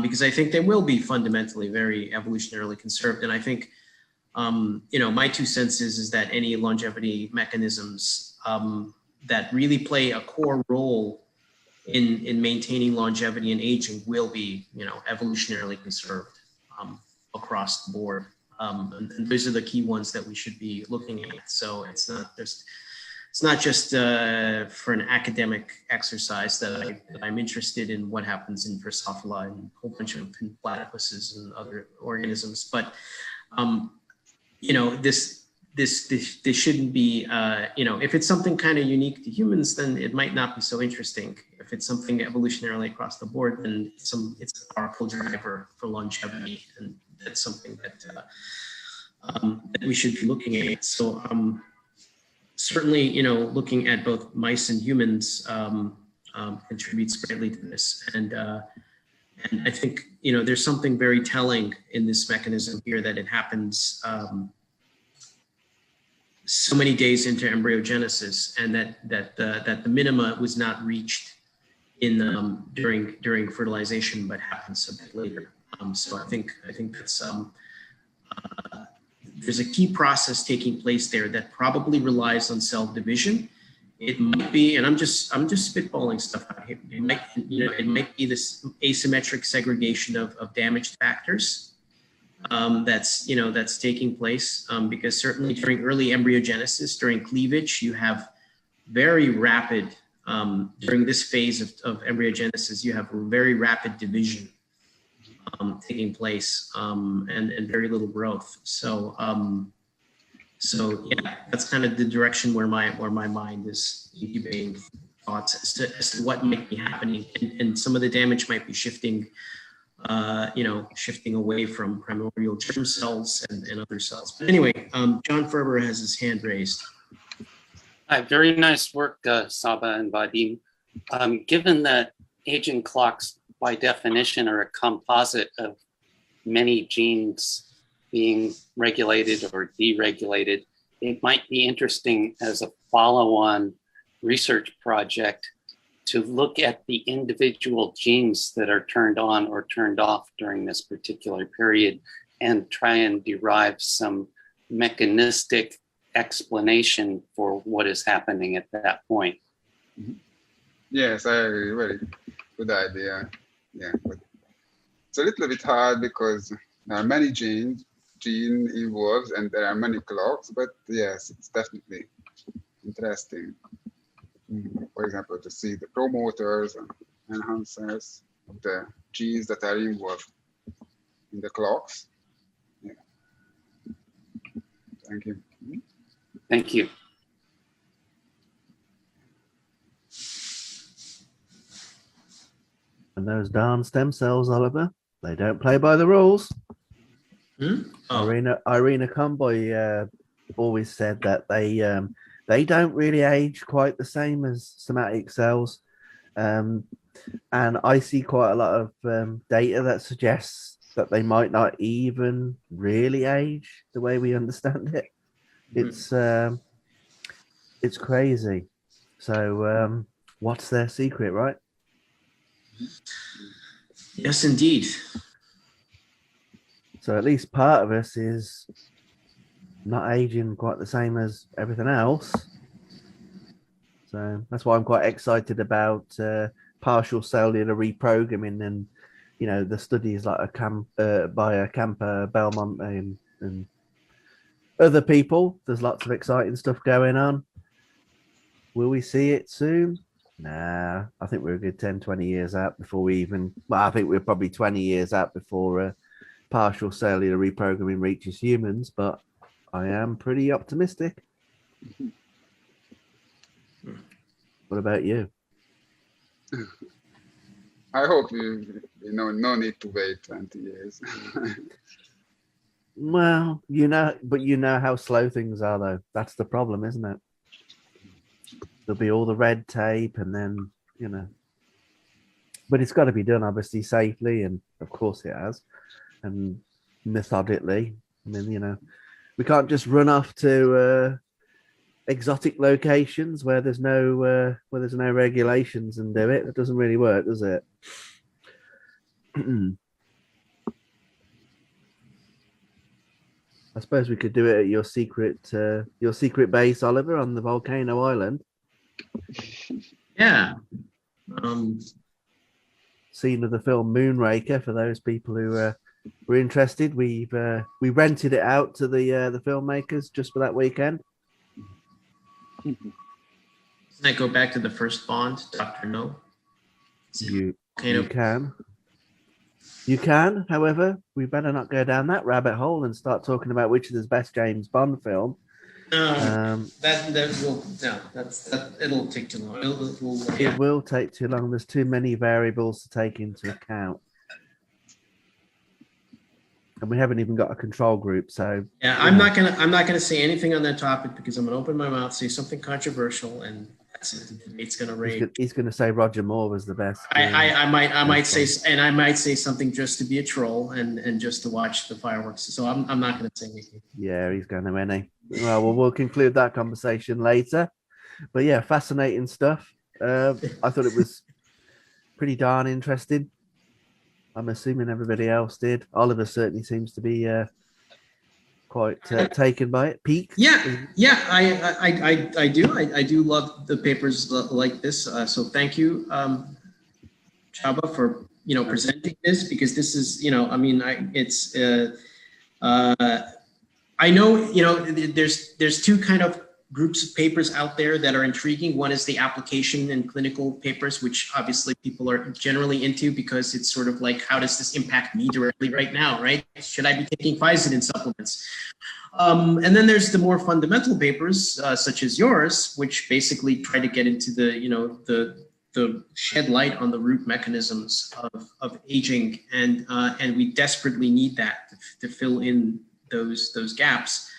Speaker 1: Because I think they will be fundamentally very evolutionarily conserved. And I think, you know, my 2 cents is that any longevity mechanisms that really play a core role in maintaining longevity and aging will be, you know, evolutionarily conserved across the board. And those are the key ones that we should be looking at. So it's not just for an academic exercise that I'm interested in what happens in Drosophila and a whole bunch of platypuses and other organisms, but you know, this shouldn't be, you know, if it's something kind of unique to humans, then it might not be so interesting. If it's something evolutionarily across the board, then it's a powerful driver for longevity, and that's something that that we should be looking at. So certainly, you know, looking at both mice and humans contributes greatly to this, and I think, you know, there's something very telling in this mechanism here, that it happens so many days into embryogenesis, and that the minima was not reached in during fertilization, but happens a bit later. So I think that's there's a key process taking place there that probably relies on cell division. It might be, and I'm just spitballing stuff out here. It might, you know, it might be this asymmetric segregation of damaged factors that's taking place, because certainly during early embryogenesis, during cleavage, you have very rapid, during this phase of embryogenesis, you have very rapid division taking place, and very little growth. So yeah, that's kind of the direction where my mind is incubating thoughts as to what might be happening, and some of the damage might be shifting, shifting away from primordial germ cells and other cells. But anyway, John Ferber has his hand raised.
Speaker 5: Hi, very nice work, Saba and Vadim. Given that aging clocks by definition are a composite of many genes being regulated or deregulated, it might be interesting as a follow-on research project to look at the individual genes that are turned on or turned off during this particular period and try and derive some mechanistic explanation for what is happening at that point.
Speaker 2: Yes, I agree. Very good idea. Yeah, but it's a little bit hard because there are many genes involved and there are many clocks, but yes, it's definitely interesting. For example, to see the promoters and enhancers of the genes that are involved in the clocks. Yeah. Thank you.
Speaker 5: Thank you.
Speaker 4: And those darn stem cells, Oliver, they don't play by the rules.
Speaker 1: Oh.
Speaker 4: Irina Comboy always said that they don't really age quite the same as somatic cells. And I see quite a lot of data that suggests that they might not even really age the way we understand it. It's crazy. So what's their secret, right?
Speaker 1: Yes, indeed.
Speaker 4: So at least part of us is not aging quite the same as everything else. So that's why I'm quite excited about partial cellular reprogramming and, you know, the studies like by Camper, Belmont, and other people, there's lots of exciting stuff going on. Will we see it soon? Nah, I think we're a good 10, 20 years out before we even, well, I think we're probably 20 years out before partial cellular reprogramming reaches humans, but I am pretty optimistic. What about you?
Speaker 2: I hope no need to wait 20 years.
Speaker 4: Well, but you know how slow things are, though. That's the problem, isn't it? There'll be all the red tape, and then, but it's got to be done, obviously, safely, and of course it has, and methodically. I mean, we can't just run off to exotic locations where there's no regulations and do it. It doesn't really work, does it? I suppose we could do it at your secret base, Oliver, on the volcano island.
Speaker 1: Yeah.
Speaker 4: Scene of the film Moonraker, for those people who were interested. We rented it out to the filmmakers just for that weekend.
Speaker 1: Doesn't that go back to the first Bond, Dr. No?
Speaker 4: You can. However, we better not go down that rabbit hole and start talking about which is the best James Bond film.
Speaker 1: It'll take too long.
Speaker 4: It will take too long. There's too many variables to take into account, and we haven't even got a control group. So
Speaker 1: yeah, I'm not gonna say anything on that topic because I'm gonna open my mouth, say something controversial, and that's it. The debate's gonna rage.
Speaker 4: He's gonna say Roger Moore was the best.
Speaker 1: I might say something just to be a troll and just to watch the fireworks. So I'm not gonna say anything.
Speaker 4: Yeah, he's going to any. Well, we'll conclude that conversation later. But yeah, fascinating stuff. I thought it was pretty darn interesting. I'm assuming everybody else did. Oliver certainly seems to be quite taken by it. Pete?
Speaker 1: Yeah, I do. I do love the papers like this. So thank you, Chaba, for presenting this, because this is I know there's two kind of groups of papers out there that are intriguing. One is the application and clinical papers, which obviously people are generally into because it's sort of like, how does this impact me directly right now, right? Should I be taking Physidin supplements? And then there's the more fundamental papers, such as yours, which basically try to get into the shed light on the root mechanisms of aging, and we desperately need that to fill in those gaps,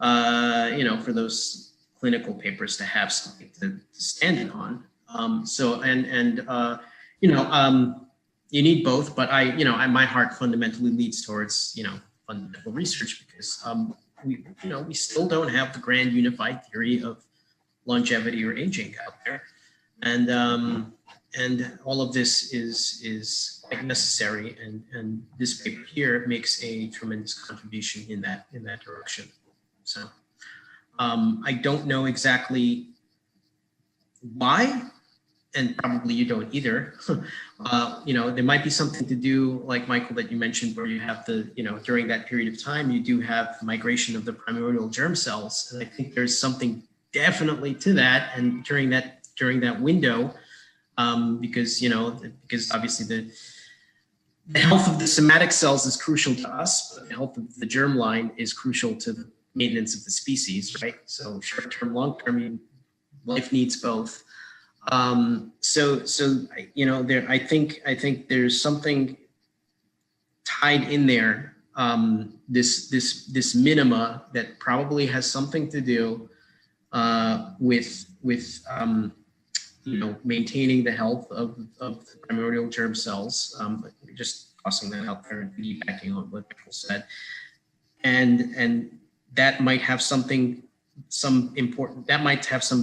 Speaker 1: for those clinical papers to have something to stand it on. You need both, but my heart fundamentally leads towards fundamental research, because we still don't have the grand unified theory of longevity or aging out there, and all of this is quite necessary, and this paper here makes a tremendous contribution in that direction. So I don't know exactly why, and probably you don't either. There might be something to do, like Michael, that you mentioned, where you have during that period of time, you do have migration of the primordial germ cells, and I think there's something definitely to that, and during that window. Because obviously the health of the somatic cells is crucial to us, but the health of the germline is crucial to the maintenance of the species, right? So short-term, long-term, life needs both. I think there's something tied in there. This minima that probably has something to do with maintaining the health of the primordial germ cells. Just tossing that out there and piggybacking on what Michael said, and that might have some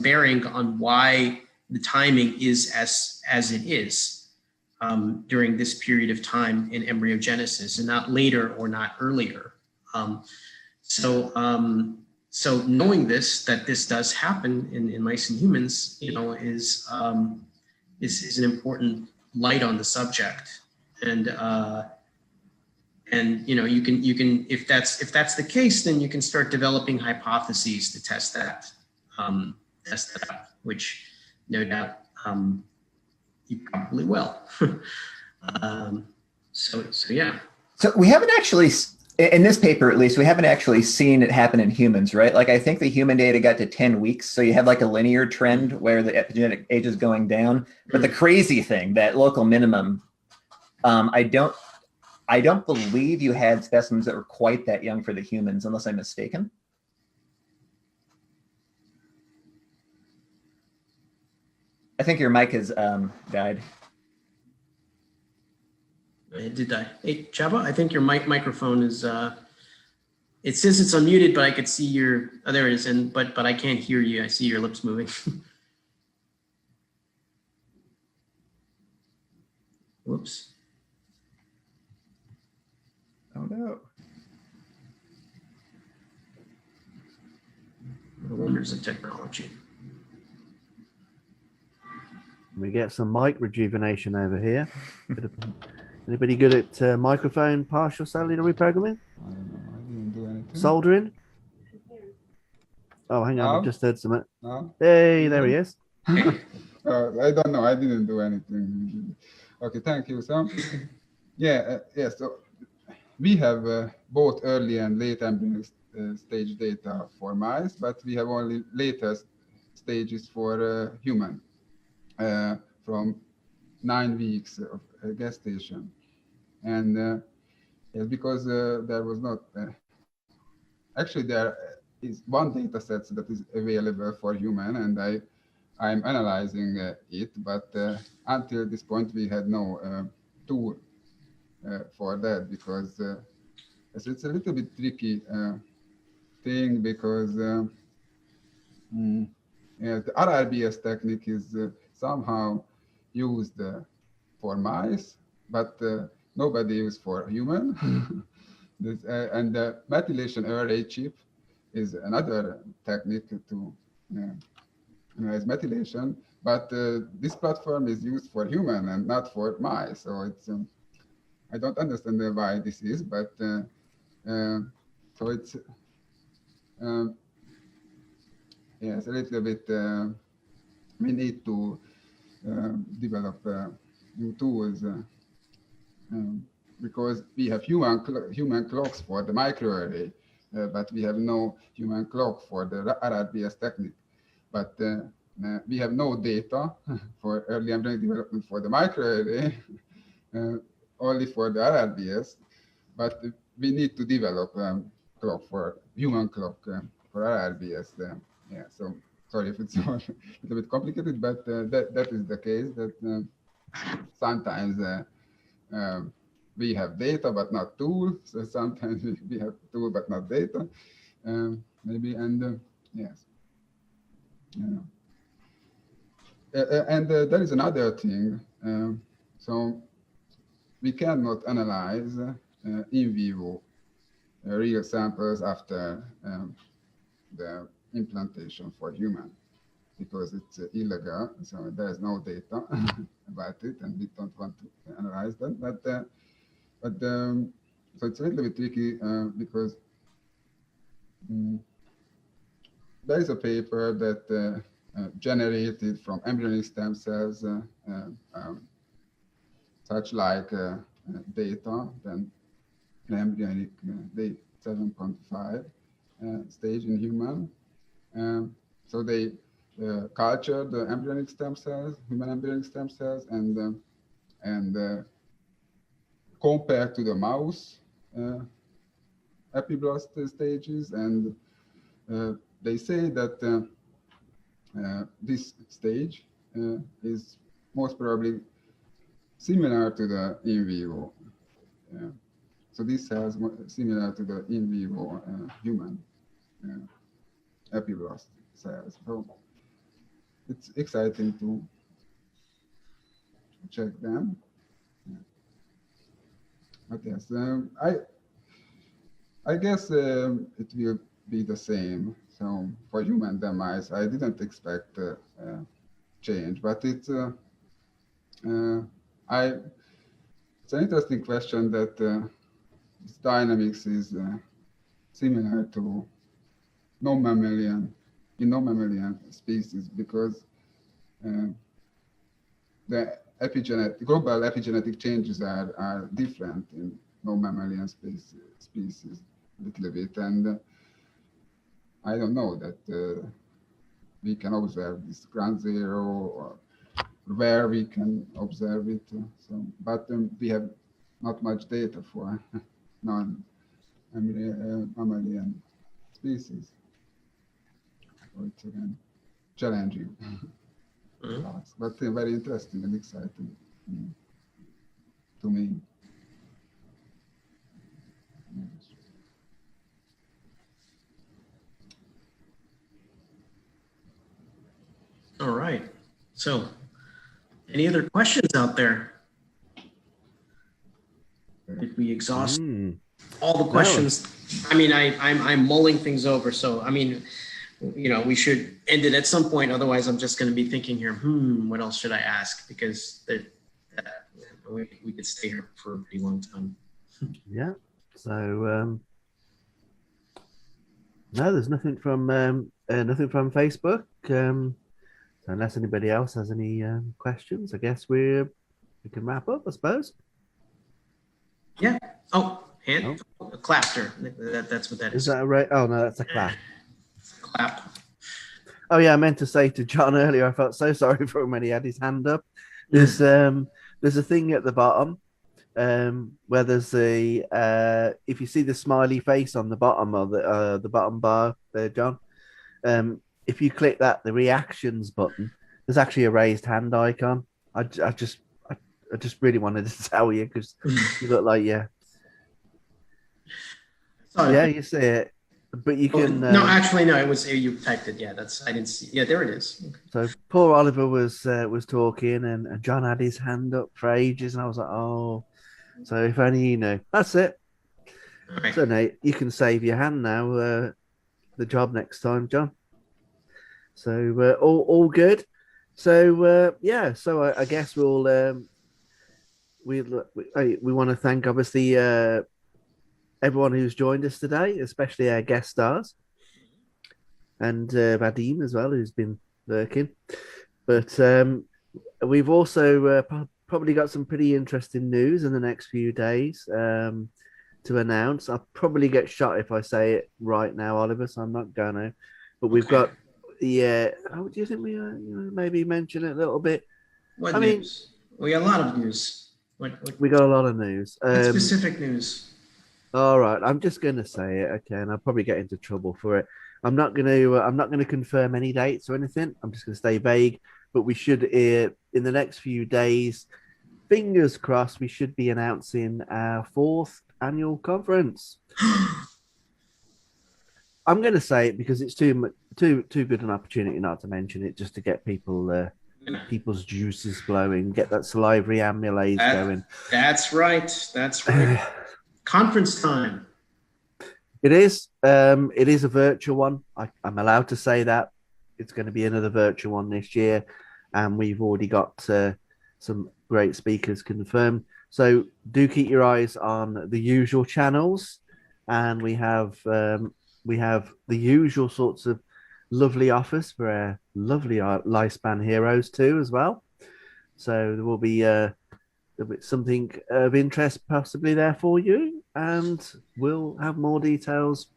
Speaker 1: bearing on why the timing is as it is during this period of time in embryogenesis, and not later or not earlier. So knowing that this does happen in mice and humans, is an important light on the subject, and And you can if that's the case, then you can start developing hypotheses to test that out, which no doubt you probably will. So yeah.
Speaker 3: So we haven't actually, in this paper at least, we haven't actually seen it happen in humans, right? Like I think the human data got to 10 weeks. So you have like a linear trend where the epigenetic age is going down. But the crazy thing, that local minimum, I don't believe you had specimens that were quite that young for the humans, unless I'm mistaken. I think your mic has died.
Speaker 1: It did die. Hey, Chaba, I think your microphone is, it says it's unmuted, but I could see your, oh, there it is, but I can't hear you. I see your lips moving. Whoops.
Speaker 3: Oh no.
Speaker 1: The wonders of technology.
Speaker 4: We get some mic rejuvenation over here. Anybody good at microphone partial cellular reprogramming?
Speaker 2: I don't know. I didn't do anything.
Speaker 4: Soldering? Oh, hang on. I
Speaker 2: No.
Speaker 4: just heard something.
Speaker 2: No?
Speaker 4: Hey, there he is.
Speaker 2: I don't know. I didn't do anything. Okay, thank you. So, yeah, so we have both early and late embryonic stage data for mice, but we have only later stages for human from 9 weeks of gestation. And yes, because there was not, actually there is one data set that is available for human, and I'm analyzing it, but until this point we had no tool for that, because it's a little bit tricky thing, because yes, the RRBS technique is somehow used for mice, but nobody used for human. And the methylation array chip is another technique to analyze methylation, but this platform is used for human and not for mice. So it's I don't understand why this is, but so it's yes, a little bit. We need to develop new tools because we have human clocks for the microarray, but we have no human clock for the RRBS technique. But we have no data for early embryonic development for the microarray, only for the RRBS. But we need to develop clock for human clock for RRBS. Yeah, so sorry if it's a little bit complicated, but that is the case, that sometimes we have data but not tool. So sometimes we have tool but not data, maybe, and yes. And there is another thing. So we cannot analyze in vivo real samples after the implantation for human, because it's illegal. So there's no data about it, and we don't want to analyze that. But so it's a little bit tricky because there is a paper that generated from embryonic stem cells such like data, then embryonic day 7.5 stage in human. So they culture the embryonic stem cells, human embryonic stem cells, and compare to the mouse epiblast stages, and they say that this stage is most probably similar to the in vivo. So this has similar to the in vivo human epiblast cells. So it's exciting to check them. But yes, I guess it will be the same. So for human and mice, I didn't expect change, but it's it's an interesting question that this dynamics is similar to non-mammalian species, because the global epigenetic changes are different in non-mammalian species a little bit, and I don't know that we can observe this ground zero or where we can observe it. So, but we have not much data for non-mammalian species. So it's again challenging, but very interesting and exciting to me. Yes.
Speaker 1: All right. So, any other questions out there? Did we exhaust all the questions? I mean, I'm mulling things over. So, I mean, you know, we should end it at some point. Otherwise, I'm just going to be thinking here, what else should I ask? Because we could stay here for a pretty long time.
Speaker 4: Yeah. So, no, there's nothing from Facebook. So unless anybody else has any questions, I guess we can wrap up, I suppose.
Speaker 1: Yeah. Oh, a clapter. That's what that is.
Speaker 4: Is that right? Oh, no, that's a clap.
Speaker 1: Clap.
Speaker 4: Oh, yeah, I meant to say to John earlier, I felt so sorry for him when he had his hand up. There's a thing at the bottom where there's if you see the smiley face on the bottom of the bottom bar there, John, if you click that, the reactions button, there's actually a raised hand icon. I just really wanted to tell you because you look like
Speaker 1: Sorry.
Speaker 4: Yeah, you see it, but you can.
Speaker 1: No, actually, no. It was you typed it. Yeah, I didn't see. Yeah, there it is. Okay.
Speaker 4: So poor Oliver was talking, and John had his hand up for ages, and I was like, oh. So if only you knew. That's it.
Speaker 1: Right.
Speaker 4: So Nate, you can save your hand now. The job next time, John. So all good. So yeah. So I guess we want to thank obviously everyone who's joined us today, especially our guest stars, and Vadim as well, who's been lurking. But we've also probably got some pretty interesting news in the next few days to announce. I'll probably get shot if I say it right now, Oliver, so I'm not going to. But we've got, how do you think we maybe mention it a little bit?
Speaker 1: What news? We got a lot of news.
Speaker 4: We got a lot of news.
Speaker 1: Specific news.
Speaker 4: All right, I'm just going to say it, okay, and I'll probably get into trouble for it. I'm not going to confirm any dates or anything. I'm just going to stay vague. But we should, in the next few days, fingers crossed, we should be announcing our 4th annual conference. I'm going to say it because it's too good an opportunity not to mention it, just to get people's juices flowing, get that salivary amylase going.
Speaker 1: That's right. That's right. Conference time.
Speaker 4: It is. It is a virtual one. I'm allowed to say that. It's going to be another virtual one this year, and we've already got some great speakers confirmed. So do keep your eyes on the usual channels, and we have the usual sorts of lovely offers for our lovely lifespan heroes too, as well. So there will be something of interest possibly there for you, and we'll have more details.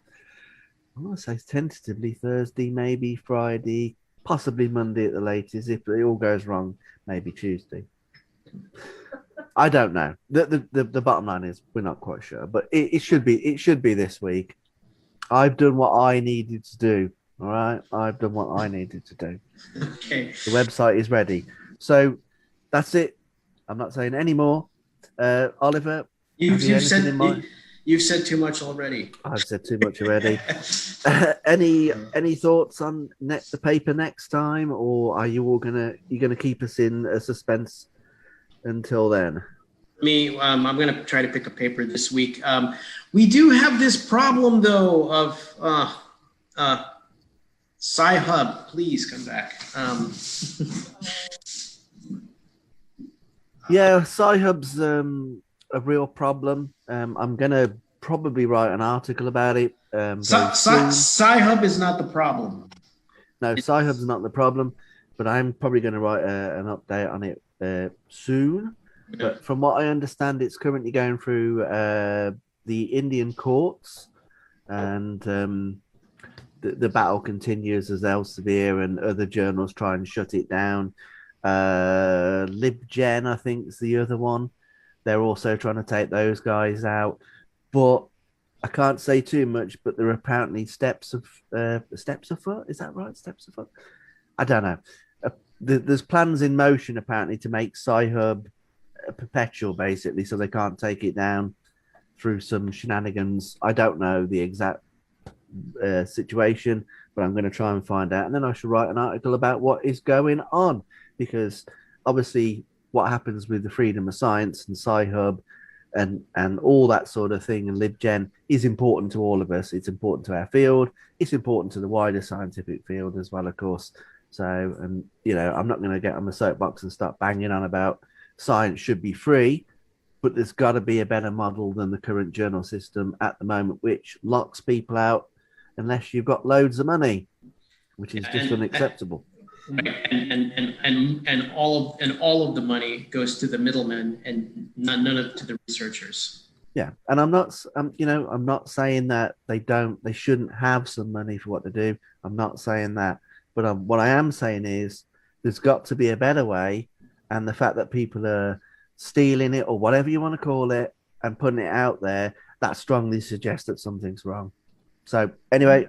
Speaker 4: I want to say tentatively Thursday, maybe Friday, possibly Monday at the latest. If it all goes wrong, maybe Tuesday. I don't know. The bottom line is we're not quite sure, but it should be this week. I've done what I needed to do. All right, I've done what I needed to do.
Speaker 1: Okay.
Speaker 4: The website is ready, so that's it. I'm not saying any more. Oliver,
Speaker 1: you've said too much already.
Speaker 4: I've said too much already. Any thoughts on the paper next time, or are you all gonna keep us in suspense until then?
Speaker 1: I'm gonna try to pick a paper this week. We do have this problem though of Sci-Hub. Please come back. Yeah,
Speaker 4: Sci-Hub's a real problem. I'm gonna probably write an article about it. Very soon.
Speaker 1: Sci-Hub is not the problem.
Speaker 4: No, Sci-Hub's not the problem, but I'm probably going to write an update on it soon. But from what I understand, it's currently going through the Indian courts, and the battle continues as Elsevier and other journals try and shut it down. LibGen, I think, is the other one. They're also trying to take those guys out. But I can't say too much, but there are apparently steps afoot. Is that right? Steps afoot? I don't know. There's plans in motion, apparently, to make Sci-Hub perpetual, basically, so they can't take it down through some shenanigans. I don't know the exact situation, but I'm going to try and find out, and then I shall write an article about what is going on, because obviously what happens with the freedom of science and Sci-Hub and all that sort of thing and LibGen is important to all of us. It's important to our field. It's important to the wider scientific field as well, of course. So, and I'm not going to get on the soapbox and start banging on about science should be free, but there's got to be a better model than the current journal system at the moment, which locks people out unless you've got loads of money, which is just unacceptable.
Speaker 1: And all of the money goes to the middlemen and none of it to the researchers.
Speaker 4: Yeah, and I'm not saying that they shouldn't have some money for what they do. I'm not saying that, but what I am saying is there's got to be a better way, and the fact that people are stealing it or whatever you want to call it and putting it out there, that strongly suggests that something's wrong. So anyway,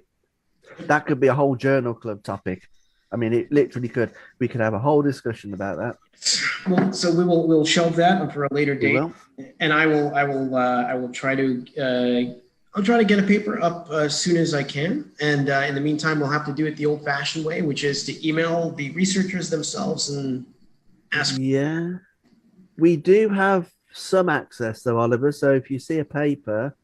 Speaker 4: that could be a whole journal club topic. I mean, it literally could. We could have a whole discussion about that.
Speaker 1: Well, so we'll shelve that for a later date, and I will try to I'll try to get a paper up as soon as I can. And in the meantime, we'll have to do it the old-fashioned way, which is to email the researchers themselves and ask.
Speaker 4: Yeah, we do have some access though, Oliver. So if you see a paper,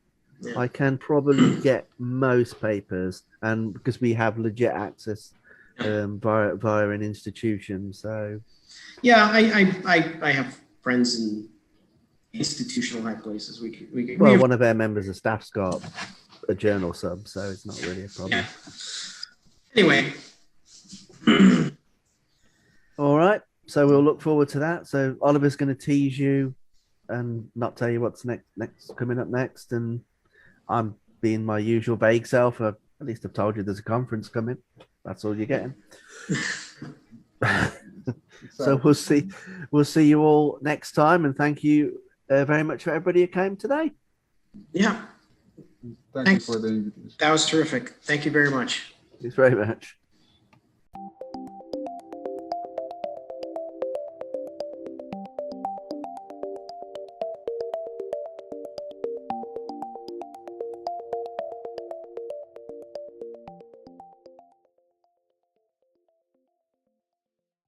Speaker 4: I can probably get most papers, and because we have legit access via an institution. So
Speaker 1: yeah, I have friends in institutional high places. We could
Speaker 4: one of our members of staff's got a journal sub, so it's not really a problem.
Speaker 1: Yeah. Anyway.
Speaker 4: All right, so we'll look forward to that. So Oliver's going to tease you and not tell you what's next coming up next, and I'm being my usual vague self. At least I've told you there's a conference coming. That's all you're getting. So we'll see you all next time, and thank you very much for everybody who came today.
Speaker 1: Yeah.
Speaker 2: Thanks for the invitation.
Speaker 1: That was terrific. Thank you very much.
Speaker 4: Thanks very much.